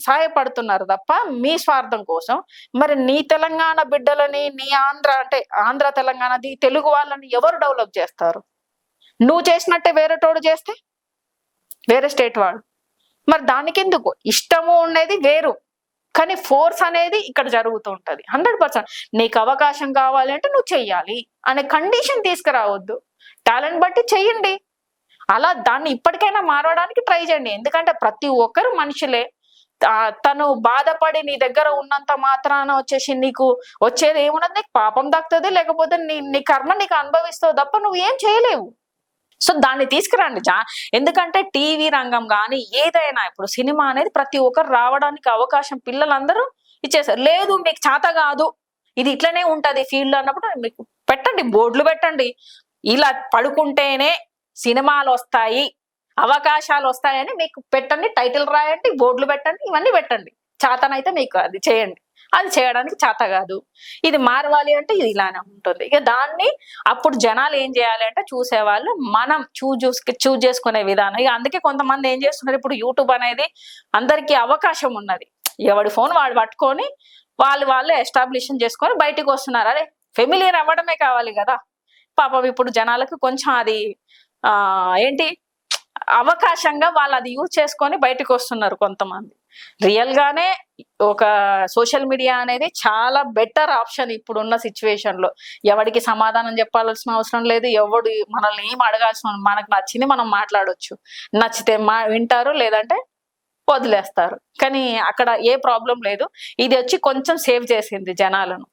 సహాయపడుతున్నారు తప్ప మీ స్వార్థం కోసం. మరి నీ తెలంగాణ బిడ్డలని, నీ ఆంధ్ర తెలంగాణది తెలుగు వాళ్ళని ఎవరు డెవలప్ చేస్తారు? నువ్వు చేసినట్టే వేరేటోడు చేస్తే, వేరే స్టేట్ వాడు. మరి దానికి ఎందుకు? ఇష్టము ఉండేది వేరు, కానీ ఫోర్స్ అనేది ఇక్కడ జరుగుతూ ఉంటది. 100% నీకు అవకాశం కావాలి అంటే నువ్వు చెయ్యాలి అనే కండిషన్ తీసుకురావద్దు. టాలెంట్ బట్టి చెయ్యండి. అలా దాన్ని ఇప్పటికైనా మారడానికి ట్రై చేయండి. ఎందుకంటే ప్రతి ఒక్కరు మనుషులే. తను బాధపడి నీ దగ్గర ఉన్నంత మాత్రాన వచ్చేసి నీకు వచ్చేది ఏమున్నది? నీకు పాపం దక్కుతుంది, లేకపోతే నీ కర్మ నీకు అనుభవిస్తావు తప్ప నువ్వు ఏం చేయలేవు. సో దాన్ని తీసుకురండి. ఎందుకంటే టీవీ రంగం కానీ ఏదైనా ఇప్పుడు సినిమా అనేది ప్రతి ఒక్కరు రావడానికి అవకాశం పిల్లలందరూ ఇచ్చేసారు. లేదు మీకు చేత కాదు, ఇది ఇట్లనే ఉంటది ఫీల్డ్ అన్నప్పుడు మీకు పెట్టండి, బోర్డులు పెట్టండి. ఇలా పడుకుంటేనే సినిమాలు వస్తాయి, అవకాశాలు వస్తాయని మీకు పెట్టండి, టైటిల్ రాయండి, బోర్డులు పెట్టండి, ఇవన్నీ పెట్టండి. చేతనైతే మీకు అది చేయండి. అది చేయడానికి చేత కాదు, ఇది మారవాలి అంటే ఇది ఇలానే ఉంటుంది. ఇక దాన్ని అప్పుడు జనాలు ఏం చేయాలి అంటే చూసేవాళ్ళు మనం చూజ్ చేసుకునే విధానం. ఇక అందుకే కొంతమంది ఏం చేస్తున్నారు, ఇప్పుడు యూట్యూబ్ అనేది అందరికీ అవకాశం ఉన్నది. ఎవడి ఫోన్ వాడు పట్టుకొని వాళ్ళే ఎస్టాబ్లిషన్ చేసుకొని బయటకు వస్తున్నారు. అరే ఫెమిలియర్ అవ్వడమే కావాలి కదా పాపం. ఇప్పుడు జనాలకు కొంచెం అది ఏంటి అవకాశంగా వాళ్ళు అది యూజ్ చేసుకొని బయటకు వస్తున్నారు కొంతమంది. రియల్ గానే ఒక సోషల్ మీడియా అనేది చాలా బెటర్ ఆప్షన్ ఇప్పుడున్న సిచ్యువేషన్ లో. ఎవరికి సమాధానం చెప్పాల్సిన అవసరం లేదు, ఎవడు మనల్ని ఏం అడగాల్సిన, మనకు నచ్చింది మనం మాట్లాడొచ్చు. నచ్చితే వింటారు, లేదంటే వదిలేస్తారు. కానీ అక్కడ ఏ ప్రాబ్లం లేదు. ఇది వచ్చి కొంచెం సేవ్ చేసింది జనాలను.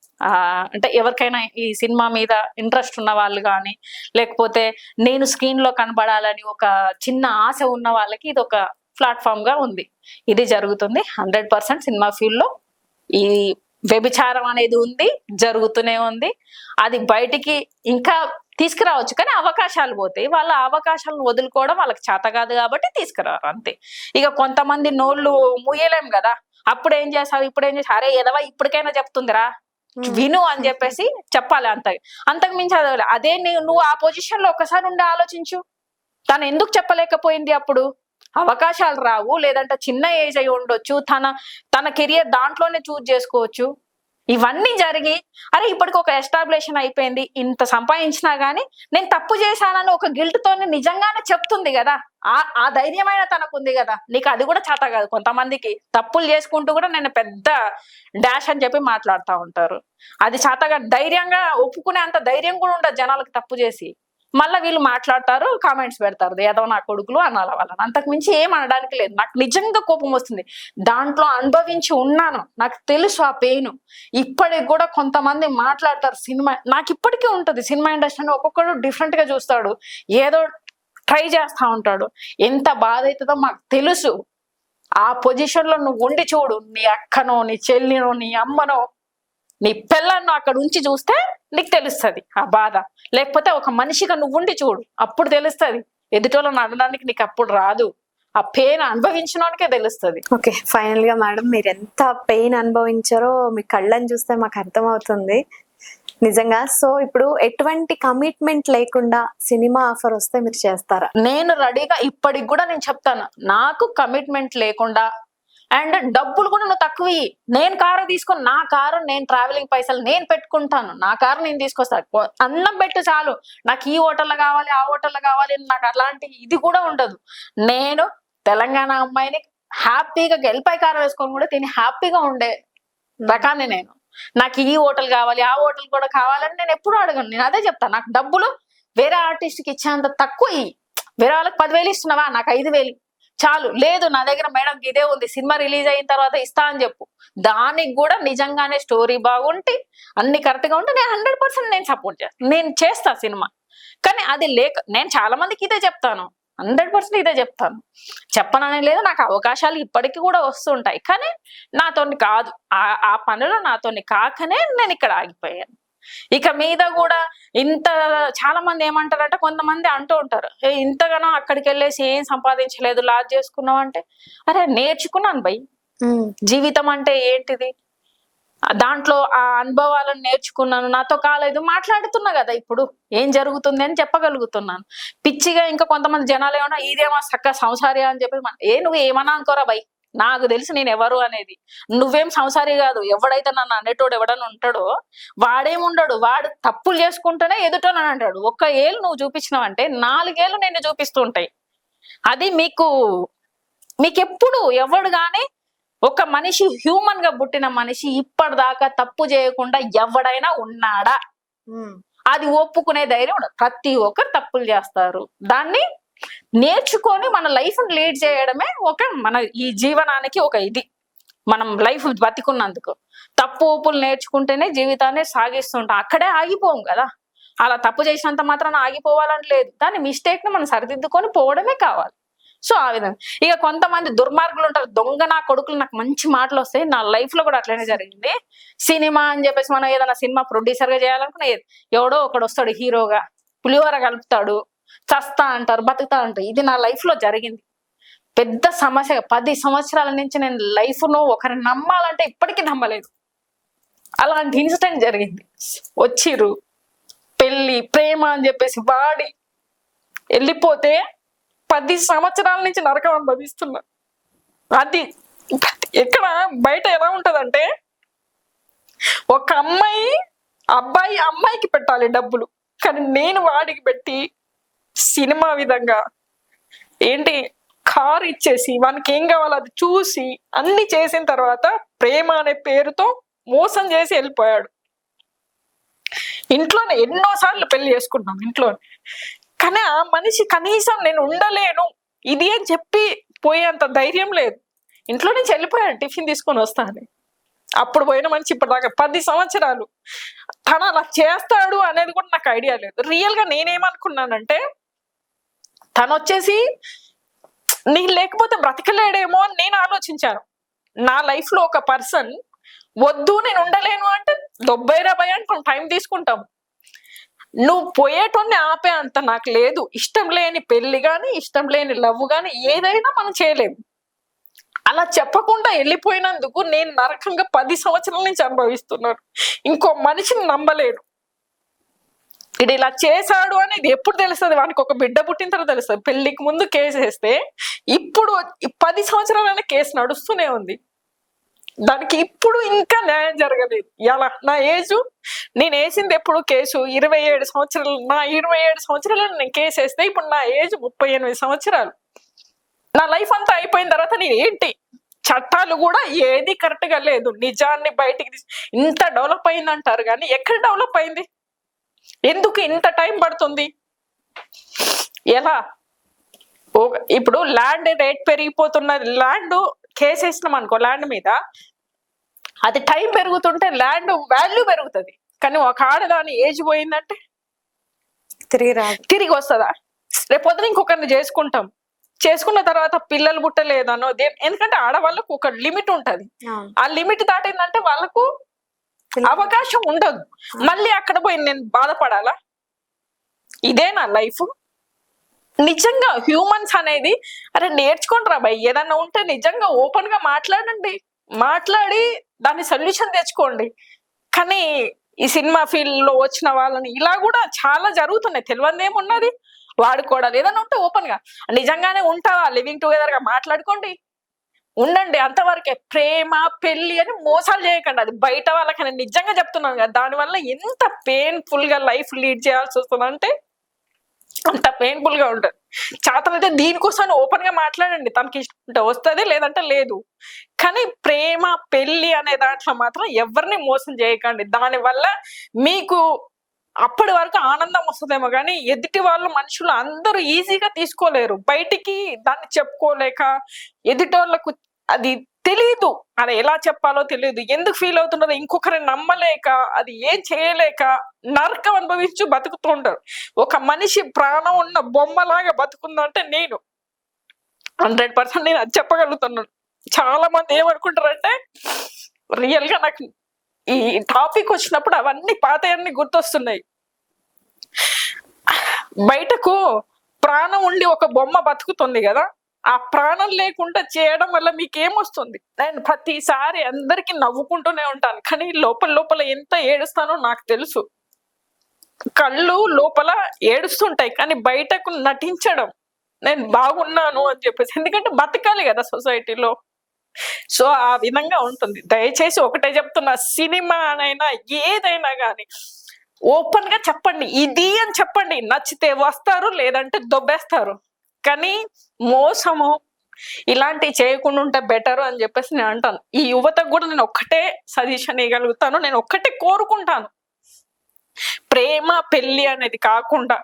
అంటే ఎవరికైనా ఈ సినిమా మీద ఇంట్రెస్ట్ ఉన్న వాళ్ళు కానీ, లేకపోతే నేను స్క్రీన్ లో కనబడాలని ఒక చిన్న ఆశ ఉన్న వాళ్ళకి ఇది ఒక ప్లాట్ఫామ్ గా ఉంది. ఇది జరుగుతుంది 100% సినిమా ఫీల్డ్ లో. ఈ వ్యభిచారం అనేది ఉంది, జరుగుతూనే ఉంది. అది బయటికి ఇంకా తీసుకురావచ్చు, కానీ అవకాశాలు పోతాయి. వాళ్ళ అవకాశాలను వదులుకోవడం వాళ్ళకి చేత కాదు కాబట్టి తీసుకురారు అంతే. ఇక కొంతమంది నోళ్ళు ముయ్యలేం కదా, అప్పుడు ఏం చేస్తావు, ఇప్పుడు ఏం చేస్తావు, అరే ఎదవా ఇప్పటికైనా చెప్తుందిరా విను అని చెప్పేసి చెప్పాలి. అంతకు మించి అదే నువ్వు ఆ పొజిషన్ లో ఒకసారి ఉండి ఆలోచించు. తను ఎందుకు చెప్పలేకపోయింది అప్పుడు? అవకాశాలు రావు, లేదంటే చిన్న ఏజ్ అయి ఉండొచ్చు, తన కెరియర్ దాంట్లోనే చూజ్ చేసుకోవచ్చు. ఇవన్నీ జరిగి అరే ఇప్పటికి ఒక ఎస్టాబ్లిషన్ అయిపోయింది, ఇంత సంపాదించినా గానీ నేను తప్పు చేశానని ఒక గిల్ట్ తోనే నిజంగానే చెప్తుంది కదా. ఆ ధైర్యమైన తనకుంది కదా. నీకు అది కూడా చేత కాదు. కొంతమందికి తప్పులు చేసుకుంటూ కూడా నేను పెద్ద డాష్ అని చెప్పి మాట్లాడుతూ ఉంటారు. అది చేతగా ధైర్యంగా ఒప్పుకునే అంత ధైర్యం కూడా ఉండదు జనాలకు. తప్పు చేసి మళ్ళీ వీళ్ళు మాట్లాడతారు, కామెంట్స్ పెడతారు, ఏదో నా కొడుకులు అనాల వాళ్ళని. అంతకు మించి ఏం అనడానికి లేదు. నాకు నిజంగా కోపం వస్తుంది. దాంట్లో అనుభవించి ఉన్నాను, నాకు తెలుసు ఆ పెయిన్. ఇప్పటికి కూడా కొంతమంది మాట్లాడతారు సినిమా. నాకు ఇప్పటికీ ఉంటుంది సినిమా ఇండస్ట్రీని ఒక్కొక్కడు డిఫరెంట్ గా చూస్తాడు, ఏదో ట్రై చేస్తా ఉంటాడు. ఎంత బాధ అవుతుందో మాకు తెలుసు. ఆ పొజిషన్ లో నువ్వు ఉండి చూడు, నీ అక్కనో నీ చెల్లినో నీ అమ్మనో నీ పిల్లలను అక్కడ ఉంచి చూస్తే నీకు తెలుస్తుంది ఆ బాధ. లేకపోతే ఒక మనిషిగా నువ్వు ఉండి చూడు, అప్పుడు తెలుస్తుంది. ఎదుటోళ్ళని అనడానికి నీకు అప్పుడు రాదు. ఆ పెయిన్ అనుభవించడానికే తెలుస్తుంది. ఓకే, ఫైనల్ గా మేడం మీరు ఎంత పెయిన్ అనుభవించారో మీ కళ్ళని చూస్తే మాకు అర్థమవుతుంది నిజంగా. సో ఇప్పుడు ఎటువంటి కమిట్మెంట్ లేకుండా సినిమా ఆఫర్ వస్తే మీరు చేస్తారా? నేను రెడీగా, ఇప్పటికి కూడా నేను చెప్తాను, నాకు కమిట్మెంట్ లేకుండా అండ్ డబ్బులు కూడా నువ్వు తక్కువ. నేను కారు తీసుకొని, నా కారు నేను ట్రావెలింగ్ పైసలు నేను పెట్టుకుంటాను, నా కారు నేను తీసుకొస్తాను, అన్నం పెట్టు చాలు, నాకు ఈ హోటల్లో కావాలి ఆ హోటల్లో కావాలి, నాకు అలాంటి ఇది కూడా ఉండదు. నేను తెలంగాణ అమ్మాయిని హ్యాపీగా గెలిపై కారు వేసుకొని కూడా తిని హ్యాపీగా ఉండే రకాన్ని నేను. నాకు ఈ హోటల్ కావాలి ఆ హోటల్ కూడా కావాలని నేను ఎప్పుడు అడగను. నేను అదే చెప్తాను, నాకు డబ్బులు వేరే ఆర్టిస్ట్కి ఇచ్చేంత తక్కువ. వేరే వాళ్ళకి 10,000 ఇస్తున్నావా, నాకు 5,000 చాలు. లేదు నా దగ్గర మేడం ఇదే ఉంది, సినిమా రిలీజ్ అయిన తర్వాత ఇస్తా అని చెప్పు. దానికి కూడా నిజంగానే స్టోరీ బాగుంటే అన్ని కరెక్ట్ గా ఉంటే నేను 100% నేను సపోర్ట్ చేస్తాను, నేను చేస్తా సినిమా. కానీ అది లేక నేను చాలా మందికి ఇదే చెప్తాను, 100% ఇదే చెప్తాను. చెప్పననే లేదు, నాకు అవకాశాలు ఇప్పటికీ కూడా వస్తుంటాయి, కానీ నాతోని కాదు. ఆ పనులు నాతోని కాకనే నేను ఇక్కడ ఆగిపోయాను. ఇక మీద కూడా ఇంత చాలా మంది ఏమంటారంటే, కొంతమంది అంటూ ఉంటారు, ఇంతగానో అక్కడికి వెళ్ళేసి ఏం సంపాదించలేదు, లాజ్ చేసుకున్నావు అంటే, అరే నేర్చుకున్నాను భయ్. జీవితం అంటే ఏంటిది, దాంట్లో ఆ అనుభవాలను నేర్చుకున్నాను, నాతో కాలేదు, మాట్లాడుతున్నా కదా ఇప్పుడు ఏం జరుగుతుంది అని చెప్పగలుగుతున్నాను. పిచ్చిగా ఇంకా కొంతమంది జనాలు ఏమన్నా ఇదేమో చక్క సంసారి అని చెప్పి, నువ్వు ఏమన్నా అనుకోరా భయ్, నాకు తెలుసు నేను ఎవరు అనేది. నువ్వేం సంసారి కాదు. ఎవడైతే నన్ను అనేటోడు ఎవడన్నా ఉంటాడో వాడేముండడు, వాడు తప్పులు చేసుకుంటేనే ఎదుటోని అంటాడు. 1 ఏళ్ళు నువ్వు చూపించినావంటే 4 ఏళ్ళు నేను చూపిస్తూ ఉంటాయి. అది మీకెప్పుడు ఎవడు గాని, ఒక మనిషి హ్యూమన్ గా పుట్టిన మనిషి ఇప్పటిదాకా తప్పు చేయకుండా ఎవడైనా ఉన్నాడా? అది ఒప్పుకునే ధైర్యం ఉండదు. ప్రతి ఒక్కరు తప్పులు చేస్తారు. దాన్ని నేర్చుకొని మన లైఫ్ లీడ్ చేయడమే మన ఈ జీవనానికి ఒక ఇది. మనం లైఫ్ బతికున్నందుకు తప్పు ఒప్పులు నేర్చుకుంటేనే జీవితాన్ని సాగిస్తుంటాం. అక్కడే ఆగిపోం కదా. అలా తప్పు చేసినంత మాత్రాన ఆగిపోవాలని లేదు. దాని మిస్టేక్ ని మనం సరిదిద్దుకొని పోవడమే కావాలి. సో ఆ విధంగా. ఇక కొంతమంది దుర్మార్గులు ఉంటారు, దొంగ నా కొడుకులు. నాకు మంచి మాటలు వస్తాయి. నా లైఫ్ లో కూడా అట్లనే జరిగింది. సినిమా అని చెప్పేసి మనం ఏదైనా సినిమా ప్రొడ్యూసర్ గా చేయాలనుకున్నా, ఎవడో ఒకడు వస్తాడు హీరోగా, పులిహోర కలుపుతాడు, చస్తా అంటారు, బతుకుతా అంటారు. ఇది నా లైఫ్ లో జరిగింది. పెద్ద సమస్య. 10 సంవత్సరాల నుంచి నేను లైఫ్ ను ఒకరిని నమ్మాలంటే ఇప్పటికీ నమ్మలేదు. అలాంటి ఇన్సిడెంట్ జరిగింది. వచ్చిర్రు, పెళ్లి ప్రేమ అని చెప్పేసి వాడి వెళ్ళిపోతే 10 సంవత్సరాల నుంచి నరకం అనుభవిస్తున్నా. అది ఎక్కడ బయట ఎలా ఉంటదంటే, ఒక అమ్మాయికి పెట్టాలి డబ్బులు, కానీ నేను వాడికి పెట్టి సినిమా విధంగా ఏంటి కారు ఇచ్చేసి వానికి ఏం కావాలో అది చూసి అన్ని చేసిన తర్వాత ప్రేమ అనే పేరుతో మోసం చేసి వెళ్ళిపోయాడు. ఇంట్లోనే ఎన్నోసార్లు పెళ్లి చేసుకున్నాం ఇంట్లోనే. కానీ ఆ మనిషి కనీసం నేను ఉండలేను ఇది అని చెప్పి పోయేంత ధైర్యం లేదు. ఇంట్లో నుంచి వెళ్ళిపోయాను టిఫిన్ తీసుకొని వస్తాను. అప్పుడు పోయిన మనిషి ఇప్పటిదాకా 10 సంవత్సరాలు తను అలా చేస్తాడు అనేది కూడా నాకు ఐడియా లేదు. రియల్ గా నేనేమనుకున్నానంటే తను వచ్చేసి నేను లేకపోతే బ్రతకలేడేమో అని నేను ఆలోచించాను. నా లైఫ్ లో ఒక పర్సన్ వద్దు నేను ఉండలేను అంటే దొబ్బైరా భయ అనుకుని టైం తీసుకుంటాం. నువ్వు పోయేటోన్ని ఆపే అంత నాకు లేదు. ఇష్టం లేని పెళ్లి గాని ఇష్టం లేని లవ్ గాని ఏదైనా మనం చేయలేము. అలా చెప్పకుండా వెళ్ళిపోయినందుకు నేను నరకంగా 10 సంవత్సరాల నుంచి అనుభవిస్తున్నాను. ఇంకో మనిషిని నమ్మలేను. ఇది ఇలా చేశాడు అనేది ఎప్పుడు తెలుస్తుంది? వానికి ఒక బిడ్డ పుట్టిన తర్వాత తెలుస్తుంది. పెళ్లికి ముందు కేసు వేస్తే ఇప్పుడు 10 సంవత్సరాలైనా కేసు నడుస్తూనే ఉంది. దానికి ఇప్పుడు ఇంకా న్యాయం జరగలేదు. ఎలా నా ఏజ్ నేను వేసింది ఎప్పుడు కేసు 27 సంవత్సరాలు. నా 27 సంవత్సరాలు నేను కేసు వేస్తే ఇప్పుడు నా ఏజ్ 38 సంవత్సరాలు. నా లైఫ్ అంతా అయిపోయిన తర్వాత నేను ఏంటి? చట్టాలు కూడా ఏది కరెక్ట్ గా లేదు. నిజాన్ని బయటికి ఇంత డెవలప్ అయింది అంటారు కానీ ఎక్కడ డెవలప్ అయింది? ఎందుకు ఇంత టైం పడుతుంది? ఎలా? ఇప్పుడు ల్యాండ్ రేట్ పెరిగిపోతున్నది. ల్యాండ్ కేసు వేసినాం అనుకో, ల్యాండ్ మీద అది టైం పెరుగుతుంటే ల్యాండ్ వాల్యూ పెరుగుతుంది. కానీ ఒక ఆడదాని ఏజ్ పోయిందంటే తిరిగి వస్తుందా? రేపొద్దున ఇంకొకరిని చేసుకుంటాం. చేసుకున్న తర్వాత పిల్లలు పుట్టలేదనో ఎందుకంటే ఆడవాళ్ళకు ఒక లిమిట్ ఉంటది. ఆ లిమిట్ దాటిందంటే వాళ్ళకు అవకాశం ఉండదు. మళ్ళీ అక్కడ పోయి నేను బాధపడాలా? ఇదేనా లైఫ్? నిజంగా హ్యూమన్స్ అనేది అరే నేర్చుకోండి రా భయ్. ఏదన్నా ఉంటే నిజంగా ఓపెన్ గా మాట్లాడండి. మాట్లాడి దాన్ని సొల్యూషన్ తెచ్చుకోండి. కానీ ఈ సినిమా ఫీల్డ్ లో వచ్చిన వాళ్ళని ఇలా కూడా చాలా జరుగుతున్నాయి. తెలియదు ఏమున్నది వాడుకోవడాలు. ఏదైనా ఉంటే ఓపెన్ గా నిజంగానే ఉంటావా లివింగ్ టుగెదర్ గా మాట్లాడుకోండి, ఉండండి. అంతవరకే. ప్రేమ పెళ్లి అని మోసాలు చేయకండి. అది బయట వాళ్ళకి నేను నిజంగా చెప్తున్నాను కదా. దానివల్ల ఎంత పెయిన్ఫుల్ గా లైఫ్ లీడ్ చేయాల్సి వస్తుందంటే అంత పెయిన్ఫుల్ గా ఉంటుంది. చేతనైతే దీనికోసం ఓపెన్ గా మాట్లాడండి. తనకి ఇష్టం వస్తుంది, లేదంటే లేదు. కానీ ప్రేమ పెళ్లి అనే దాంట్లో మాత్రం ఎవరిని మోసం చేయకండి. దానివల్ల మీకు అప్పటి వరకు ఆనందం వస్తుందేమో కానీ ఎదుటి వాళ్ళు మనుషులు అందరూ ఈజీగా తీసుకోలేరు. బయటికి దాన్ని చెప్పుకోలేక ఎదుటోళ్ళకు అది తెలీదు, అది ఎలా చెప్పాలో తెలియదు, ఎందుకు ఫీల్ అవుతున్నారో ఇంకొకరిని నమ్మలేక అది ఏం చేయలేక నరకం అనుభవించు బతుకుతూ ఉంటారు. ఒక మనిషి ప్రాణం ఉన్న బొమ్మలాగా బతుకుందంటే నేను 100% నేను అది చెప్పగలుగుతున్నాను. చాలా మంది ఏమనుకుంటారంటే రియల్ గా నాకు ఈ టాపిక్ వచ్చినప్పుడు అవన్నీ పాతయన్నీ గుర్తొస్తున్నాయి. బయటకు ప్రాణం ఉండి ఒక బొమ్మ బతుకుతుంది కదా, ఆ ప్రాణం లేకుండా చేయడం వల్ల మీకేమొస్తుంది? నేను ప్రతిసారి అందరికి నవ్వుకుంటూనే ఉంటాను, కానీ లోపల లోపల ఎంత ఏడుస్తానో నాకు తెలుసు. కళ్ళు లోపల ఏడుస్తుంటాయి కానీ బయటకు నటించడం నేను బాగున్నాను అని చెప్పేసి, ఎందుకంటే బతకాలి కదా సొసైటీలో. సో ఆ విధంగా ఉంటుంది. దయచేసి ఒకటే చెప్తున్నా, సినిమా అనైనా ఏదైనా కానీ ఓపెన్ గా చెప్పండి. ఇది అని చెప్పండి. నచ్చితే వస్తారు, లేదంటే దొబ్బేస్తారు. కానీ మోసము ఇలాంటివి చేయకుండా ఉంటే బెటర్ అని చెప్పేసి నేను అంటాను. ఈ యువతకు కూడా నేను ఒక్కటే సజెషన్ ఇవ్వగలుగుతాను, నేను ఒక్కటే కోరుకుంటాను. ప్రేమ పెళ్లి అనేది కాకుండా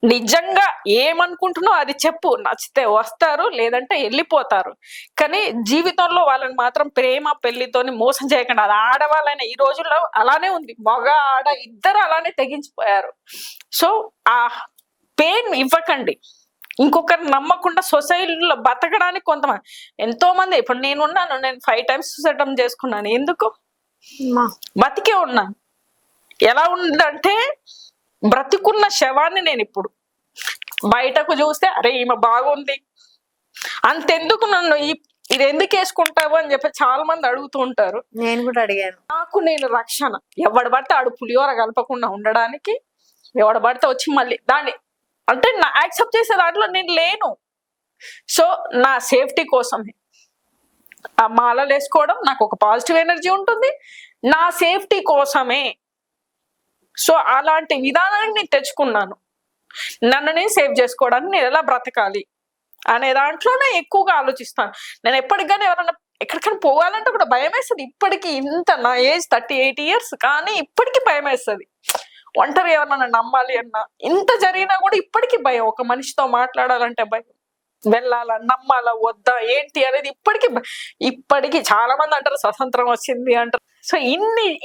నిజంగా ఏమనుకుంటున్నావు అది చెప్పు. నచ్చితే వస్తారు, లేదంటే వెళ్ళిపోతారు. కానీ జీవితంలో వాళ్ళని మాత్రం ప్రేమ పెళ్లితోని మోసం చేయకండి. అది ఆడవాళ్ళైనా ఈ రోజుల్లో అలానే ఉంది. మగ ఆడ ఇద్దరు అలానే తెగించిపోయారు. సో ఆ పెయిన్ ఇవ్వకండి. ఇంకొకరిని నమ్మకుండా సొసైటీలో బతకడానికి కొంతమంది ఎంతో మంది, ఇప్పుడు నేనున్నాను, నేను 5 times సూసైడ్ చేసుకున్నాను. ఎందుకు? బతికే ఉన్నాను. ఎలా ఉందంటే బ్రతికున్న శవాన్ని నేను ఇప్పుడు బయటకు చూస్తే అరే ఈమె బాగుంది అంతెందుకు, నన్ను ఇది ఎందుకు వేసుకుంటావు అని చెప్పి చాలా మంది అడుగుతూ ఉంటారు. నేను కూడా అడిగాను. నాకు నేను రక్షణ. ఎవడు పడితే ఆడు పులిహోర కలపకుండా ఉండడానికి, ఎవడు పడితే వచ్చి మళ్ళీ దాన్ని అంటే నా యాక్సెప్ట్ చేసే దాంట్లో నేను లేను. సో నా సేఫ్టీ కోసమే ఆ మాలలు వేసుకోవడం, నాకు ఒక పాజిటివ్ ఎనర్జీ ఉంటుంది, నా సేఫ్టీ కోసమే. సో అలాంటి విధానాన్ని నేను తెచ్చుకున్నాను. నన్ను నేను సేవ్ చేసుకోవడానికి నేను ఎలా బ్రతకాలి అనే దాంట్లోనే ఎక్కువగా ఆలోచిస్తాను. నేను ఎప్పటికైనా ఎవరైనా ఎక్కడికైనా పోవాలంటే కూడా భయం వేస్తుంది. ఇప్పటికీ ఇంత నా ఏజ్ 38 years కానీ ఇప్పటికీ భయం వేస్తుంది. ఒంటరి ఎవరన్నా నమ్మాలి అన్నా ఇంత జరిగినా కూడా ఇప్పటికీ భయం. ఒక మనిషితో మాట్లాడాలంటే భయం. వెళ్ళాలా, నమ్మాలా, వద్దా, ఏంటి అనేది ఇప్పటికి చాలా మంది అంటారు స్వతంత్రం వచ్చింది అంటారు. సో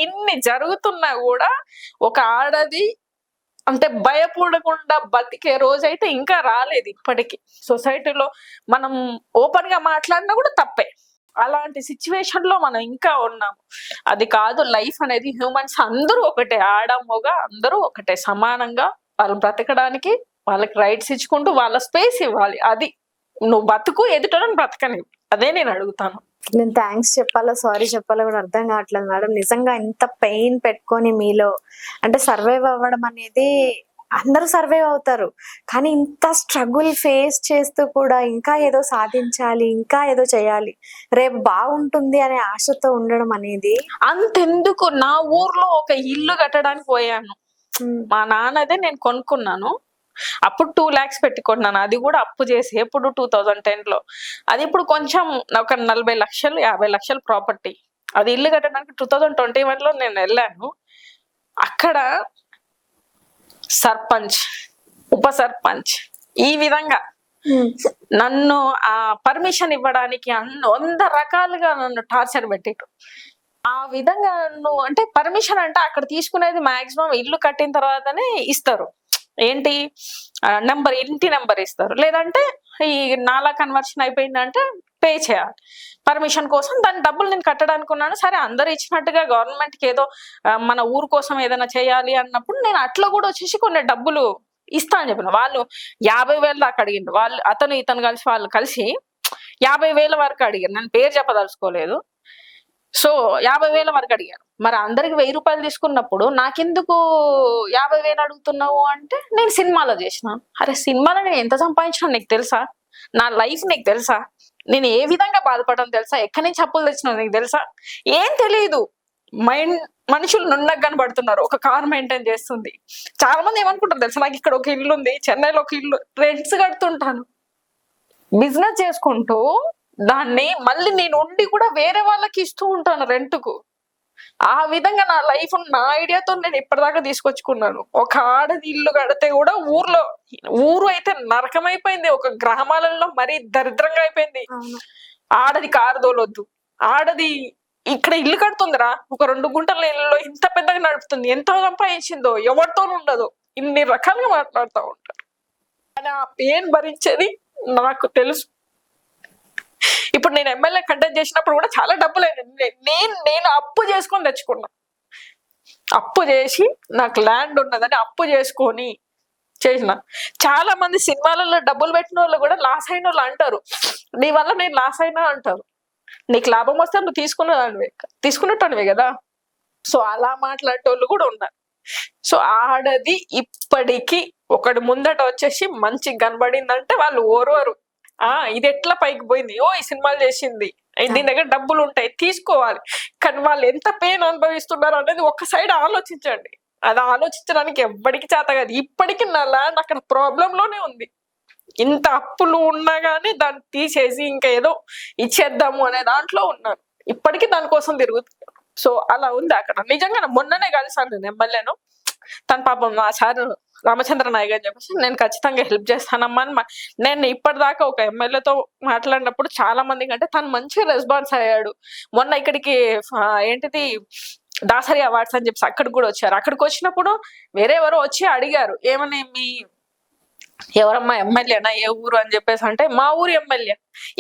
ఇన్ని జరుగుతున్నా కూడా ఒక ఆడది అంటే భయపడకుండా బతికే రోజైతే ఇంకా రాలేదు ఇప్పటికి. సొసైటీలో మనం ఓపెన్ గా మాట్లాడినా కూడా తప్పే. అలాంటి సిచ్యువేషన్ లో మనం ఇంకా ఉన్నాము. అది కాదు లైఫ్ అనేది. హ్యూమన్స్ అందరూ ఒకటే, ఆడ మగ అందరూ ఒకటే, సమానంగా వాళ్ళు బ్రతకడానికి వాళ్ళకి రైట్స్ ఇచ్చుకుంటూ వాళ్ళ స్పేస్ ఇవ్వాలి. అది నువ్వు బతుకు, ఎదుటోళ్ళని బ్రతకనివ్వు. అదే నేను అడుగుతాను. నేను థ్యాంక్స్ చెప్పాలో సారీ చెప్పాలో కూడా అర్థం కావట్లేదు మేడం. నిజంగా ఇంత పెయిన్ పెట్టుకొని మీలో అంటే సర్వైవ్ అవ్వడం అనేది అందరూ సర్వైవ్ అవుతారు, కానీ ఇంత స్ట్రగుల్ ఫేస్ చేస్తూ కూడా ఇంకా ఏదో సాధించాలి, ఇంకా ఏదో చేయాలి, రేపు బాగుంటుంది అనే ఆశతో ఉండడం అనేది. అంతెందుకు, నా ఊర్లో ఒక ఇల్లు కట్టడానికి పోయాను. మా నాన్నదే నేను కొనుక్కున్నాను. అప్పుడు 2 lakhs పెట్టుకున్నాను. అది కూడా అప్పు చేసి, ఎప్పుడు 2010 లో. అది ఇప్పుడు కొంచెం ఒక 40 లక్షలు 50 లక్షల ప్రాపర్టీ. అది ఇల్లు కట్టడానికి 2021 లో నేను వెళ్ళాను. అక్కడ సర్పంచ్, ఉప సర్పంచ్ ఈ విధంగా నన్ను ఆ పర్మిషన్ ఇవ్వడానికి 100 రకాలుగా నన్ను టార్చర్ పెట్టారు. ఆ విధంగా నువ్వు అంటే పర్మిషన్ అంటే అక్కడ తీసుకునేది మాక్సిమం ఇల్లు కట్టిన తర్వాతనే ఇస్తారు. ఏంటి ఇంటి నెంబర్ ఇస్తారు, లేదంటే ఈ నాలా కన్వర్షన్ అయిపోయిందంటే పే చేయాలి పర్మిషన్ కోసం. దాని డబ్బులు నేను కట్టడానికి ఉన్నాను. సరే అందరు ఇచ్చినట్టుగా గవర్నమెంట్ కి ఏదో మన ఊరు కోసం ఏదైనా చేయాలి అన్నప్పుడు నేను అట్లా కూడా వచ్చేసి కొన్ని డబ్బులు ఇస్తా అని చెప్పిన. వాళ్ళు 50,000 దాకా అడిగిండ్రు. వాళ్ళు ఇతను కలిసి వాళ్ళు కలిసి 50,000 వరకు అడిగారు. నేను పేరు చెప్పదలుచుకోలేదు. సో 50,000 వరకు అడిగారు. మరి అందరికి 1000 రూపాయలు తీసుకున్నప్పుడు నాకెందుకు 50,000 అడుగుతున్నావు అంటే, నేను సినిమాలో చేసిన. అరే సినిమాలో నేను ఎంత సంపాదించినా నీకు తెలుసా? నా లైఫ్ నీకు తెలుసా? నేను ఏ విధంగా బాధపడడం తెలుసా? ఎక్కడి నుంచి అప్పులు తెచ్చినా నీకు తెలుసా? ఏం తెలియదు. మనుషులు నున్నగాని పడుతున్నారు. ఒక కార్ మెయింటైన్ చేస్తుంది. చాలా మంది ఏమనుకుంటారు తెలుసా, నాకు ఇక్కడ ఒక ఇల్లు ఉంది, చెన్నైలో ఒక ఇల్లు, రెంట్స్ కడుతుంటాను, బిజినెస్ చేసుకుంటూ దాన్ని మళ్ళీ నేను ఉండి కూడా వేరే వాళ్ళకి ఇస్తూ ఉంటాను రెంట్కు. ఆ విధంగా నా లైఫ్ నా ఐడియాతో నేను ఇప్పటిదాకా తీసుకొచ్చుకున్నాను. ఒక ఆడది ఇల్లు కడితే కూడా ఊరు అయితే నరకమైపోయింది. ఒక గ్రామాలలో మరీ దరిద్రంగా అయిపోయింది. ఆడది కారు తోలొద్దు, ఆడది ఇక్కడ ఇల్లు కడుతుందిరా, ఒక 2 గుంటల ఇల్లులో ఇంత పెద్దగా నడుపుతుంది, ఎంత సంపాదించిందో, ఎవరితో ఉండదు, ఇన్ని రకాలుగా మాట్లాడుతూ ఉంటారు. కానీ ఆ పెయిన్ భరించేది నాకు తెలుసు. ఇప్పుడు నేను ఎమ్మెల్యే కంటెస్ట్ చేసినప్పుడు కూడా చాలా డబ్బులు నేను అప్పు చేసుకొని తెచ్చుకున్నా. అప్పు చేసి నాకు ల్యాండ్ ఉన్నదని అప్పు చేసుకొని చేసిన. చాలా మంది సినిమాలలో డబ్బులు పెట్టిన వాళ్ళు కూడా లాస్ అయిన వాళ్ళు అంటారు, నీ వల్ల నేను లాస్ అయినా అంటారు. నీకు లాభం వస్తే నువ్వు తీసుకున్నట్టువే కదా. సో అలా మాట్లాడేటోళ్ళు కూడా ఉన్నారు. సో ఆడది ఇప్పటికీ ఒకటి ముందట వచ్చేసి మంచిగా కనబడిందంటే వాళ్ళు ఓర్వరు. ఇది ఎట్లా పైకి పోయింది, ఈ సినిమాలు చేసింది, దీని దగ్గర డబ్బులు ఉంటాయి, తీసుకోవాలి. కానీ వాళ్ళు ఎంత పెయిన్ అనుభవిస్తున్నారు అనేది ఒక సైడ్ ఆలోచించండి. అది ఆలోచించడానికి ఎవ్వడికి చేత కాదు. ఇప్పటికీ నా ల్యాండ్ అక్కడ ప్రాబ్లంలోనే ఉంది. ఇంత అప్పులు ఉన్నా గానీ దాన్ని తీసేసి ఇంకా ఏదో ఇచ్చేద్దాము అనే దాంట్లో ఉన్నాను. ఇప్పటికీ దానికోసం తిరుగుతున్నాను. సో అలా ఉంది అక్కడ. నిజంగా మొన్ననే కలిసాను నేను ఎమ్మెల్యేను. తన పాపం మా సార్ రామచంద్ర నాయక్ అని చెప్పేసి, నేను ఖచ్చితంగా హెల్ప్ చేస్తానమ్మా అని నేను ఇప్పటిదాకా ఒక ఎమ్మెల్యేతో మాట్లాడినప్పుడు చాలా మంది కంటే తను మంచిగా రెస్పాన్స్ అయ్యాడు. మొన్న ఇక్కడికి ఏంటిది దాసరి అవార్డ్స్ అని చెప్పేసి అక్కడికి కూడా వచ్చారు. అక్కడికి వచ్చినప్పుడు వేరే ఎవరో వచ్చి అడిగారు, ఏమని మీ ఎవరమ్మా ఎమ్మెల్యేనా, ఏ ఊరు అని చెప్పేసి అంటే, మా ఊరు ఎమ్మెల్యే.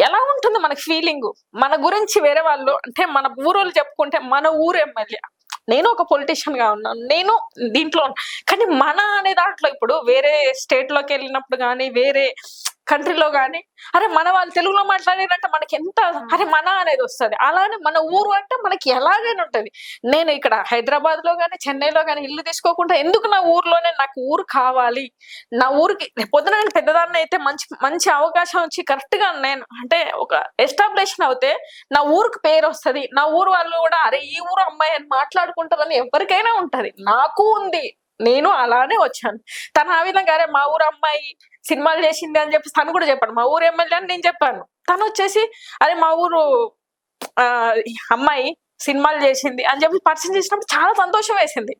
ఎలా ఉంటుంది మనకి ఫీలింగ్? మన గురించి వేరే వాళ్ళు అంటే మన ఊరోళ్ళు చెప్పుకుంటే మన ఊరు ఎమ్మెల్యే. నేను ఒక పొలిటీషియన్ గా ఉన్నాను, నేను దీంట్లో. కానీ మన అనే దాంట్లో ఇప్పుడు వేరే స్టేట్ లోకి వెళ్ళినప్పుడు కానీ వేరే కంట్రీలో కానీ అరే మన వాళ్ళు తెలుగులో మాట్లాడారంటే మనకి ఎంత అరే మన అనేది వస్తుంది. అలానే మన ఊరు అంటే మనకి ఎలాగైనా ఉంటది. నేను ఇక్కడ హైదరాబాద్ లో కానీ చెన్నైలో కానీ ఇల్లు తీసుకోకుండా ఎందుకు నా ఊర్లోనే నాకు ఊరు కావాలి, నా ఊరికి పొద్దున నేను పెద్దదాన్ని అయితే మంచి అవకాశం వచ్చి కరెక్ట్ గా నేను అంటే ఒక ఎస్టాబ్లిషన్ అవుతే నా ఊరికి పేరు వస్తుంది. నా ఊరు వాళ్ళు కూడా అరే ఈ ఊరు అమ్మాయి అని మాట్లాడుకుంటారని ఎవరికైనా ఉంటది. నాకు ఉంది, నేను అలానే వచ్చాను. తను ఆ విధంగా అరే మా ఊరు అమ్మాయి సినిమాలు చేసింది అని చెప్పి తను కూడా చెప్పాడు. మా ఊరు ఎమ్మెల్యే అని నేను చెప్పాను. తను వచ్చేసి అరే మా ఊరు అమ్మాయి సినిమాలు చేసింది అని చెప్పి పరిచయం చేసినప్పుడు చాలా సంతోషం వేసింది.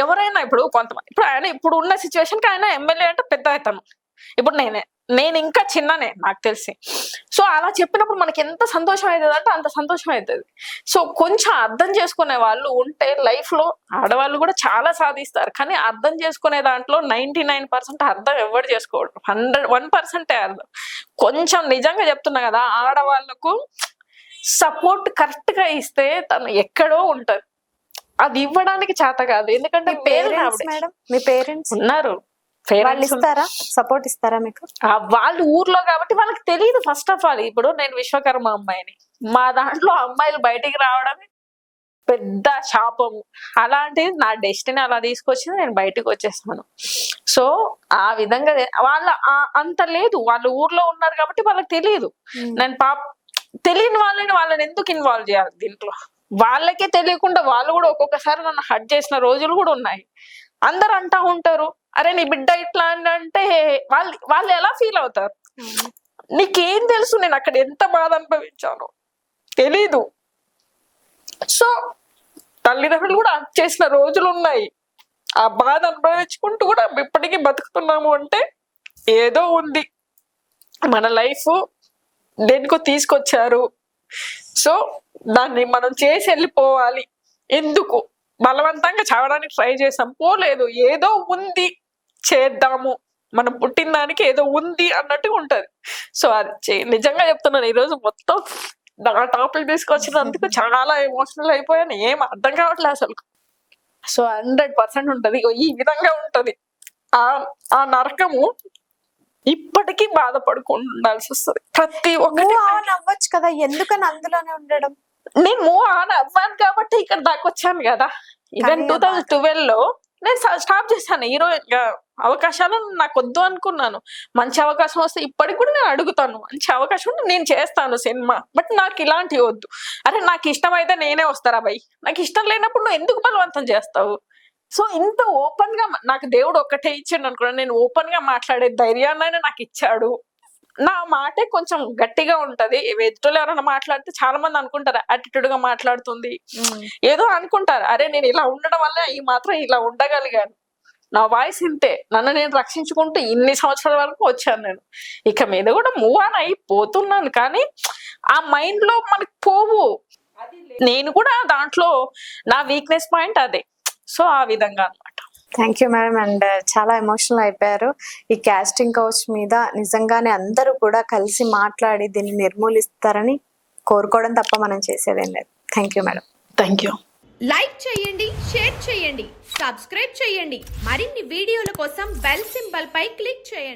ఎవరైనా ఇప్పుడు కొంతమంది ఇప్పుడు ఆయన ఇప్పుడు ఉన్న సిచ్యువేషన్ కి ఆయన ఎమ్మెల్యే అంటే పెద్ద అవుతాను. ఇప్పుడు నేనే నేను ఇంకా చిన్ననే నాకు తెలిసి. సో అలా చెప్పినప్పుడు మనకి ఎంత సంతోషం అవుతుంది అంటే అంత సంతోషం అవుతుంది. సో కొంచెం అర్థం చేసుకునే వాళ్ళు ఉంటే లైఫ్ లో ఆడవాళ్ళు కూడా చాలా సాధిస్తారు. కానీ అర్థం చేసుకునే దాంట్లో 99% అర్థం ఎవరు చేసుకోవడం, 101% అర్థం. కొంచెం నిజంగా చెప్తున్నా కదా, ఆడవాళ్ళకు సపోర్ట్ కరెక్ట్ గా ఇస్తే తను ఎక్కడో ఉంటది. అది ఇవ్వడానికి చేత కాదు. ఎందుకంటే మీ పేరెంట్స్ ఉన్నారు, వాళ్ళు ఇస్తారా, సపోర్ట్ ఇస్తారా మీకు? వాళ్ళు ఊర్లో కాబట్టి వాళ్ళకి తెలియదు. ఫస్ట్ ఆఫ్ ఆల్ ఇప్పుడు నేను విశ్వకర్మ అమ్మాయిని, మా దాంట్లో అమ్మాయిలు బయటికి రావడమే పెద్ద శాపము. అలాంటిది నా డెస్టినీ అలా తీసుకొచ్చింది, నేను బయటకు వచ్చేసాను. సో ఆ విధంగా వాళ్ళ అంత లేదు, వాళ్ళు ఊర్లో ఉన్నారు కాబట్టి వాళ్ళకి తెలియదు. నేను తెలియని వాళ్ళని ఎందుకు ఇన్వాల్వ్ చేయాలి దీంట్లో? వాళ్ళకే తెలియకుండా వాళ్ళు కూడా ఒక్కొక్కసారి నన్ను హర్ట్ చేసిన రోజులు కూడా ఉన్నాయి. అందరు అంటా ఉంటారు, అరే నీ బిడ్డ ఇట్లా అంటే వాళ్ళు ఎలా ఫీల్ అవుతారు? నీకేం తెలుసు నేను అక్కడ ఎంత బాధ అనుభవించానో తెలీదు. సో తల్లిదండ్రులు కూడా హర్ట్ చేసిన రోజులు ఉన్నాయి. ఆ బాధ అనుభవించుకుంటూ కూడా ఇప్పటికీ బతుకుతున్నాము అంటే ఏదో ఉంది. మన లైఫ్ దేనికో తీసుకొచ్చారు. సో దాన్ని మనం చేసి వెళ్ళిపోవాలి. ఎందుకు బలవంతంగా చావడానికి ట్రై చేసాం, పోలేదు. ఏదో ఉంది, చేద్దాము, మనం పుట్టిన దానికి ఏదో ఉంది అన్నట్టుగా ఉంటది. సో అది నిజంగా చెప్తున్నాను, ఈరోజు మొత్తం నా టాపిక్ తీసుకొచ్చినందుకు చాలా ఎమోషనల్ అయిపోయాను. ఏం అర్థం కావట్లేదు అసలు. సో 100% ఉంటది, ఈ విధంగా ఉంటది ఆ నరకము. ఇప్పటికీ బాధపడుకుంటూ ఉండాల్సి వస్తుంది. ప్రతి ఒక్కటి అవ్వచ్చు కదా, ఎందుకని అందులోనే ఉండడం? నేను మూవ్ ఆన్ అవ్వాను కాబట్టి ఇక్కడ దాకా వచ్చాను కదా. ఈవెన్ 2012 లో నేను స్టాప్ చేశాను. హీరోయిన్ గా అవకాశాలు నాకు వద్దు అనుకున్నాను. మంచి అవకాశం వస్తే ఇప్పటికి కూడా నేను అడుగుతాను, మంచి అవకాశం ఉంటే నేను చేస్తాను సినిమా, బట్ నాకు ఇలాంటివి వద్దు. అరే నాకు ఇష్టం అయితే నేనే వస్తారా భయ్, నాకు ఇష్టం లేనప్పుడు నువ్వు ఎందుకు బలవంతం చేస్తావు? సో ఇంత ఓపెన్ గా నాకు దేవుడు ఒక్కటే ఇచ్చాడు అనుకున్నాను. నేను ఓపెన్ గా మాట్లాడే ధైర్యాన్ని నాకు ఇచ్చాడు. నా మాటే కొంచెం గట్టిగా ఉంటది. ఎదుటిలో ఎవరైనా మాట్లాడితే చాలా మంది అనుకుంటారు యాటిట్యూడ్ గా మాట్లాడుతుంది, ఏదో అనుకుంటారు. అరే నేను ఇలా ఉండడం వల్ల ఈ మాత్రం ఇలా ఉండగలిగాను, నా వాయిస్ ఇంతే, నన్ను నేను రక్షించుకుంటూ ఇన్ని సంవత్సరాల వరకు వచ్చాను. నేను ఇక మీద కూడా మూవ్ ఆన్ అయిపోతున్నాను. కానీ ఆ మైండ్ లో మనకి పోవు. నేను కూడా దాంట్లో నా వీక్నెస్ పాయింట్ అదే. సో ఆ విధంగా అన్నమాట. Thank you madam. అండ్ చాలా ఎమోషనల్ అయిపోయారు. ఈ కాస్టింగ్ కౌచ్ మీద నిజంగానే అందరూ కూడా కలిసి మాట్లాడి దీన్ని నిర్మూలిస్తారని కోరుకోవడం తప్ప మనం చేసేదేం లేదు. Thank you madam. Thank you. Like చేయండి, షేర్ చేయండి, సబ్స్క్రైబ్ చేయండి. మరిన్ని వీడియోల కోసం బెల్ సింబల్ పై క్లిక్ చేయండి.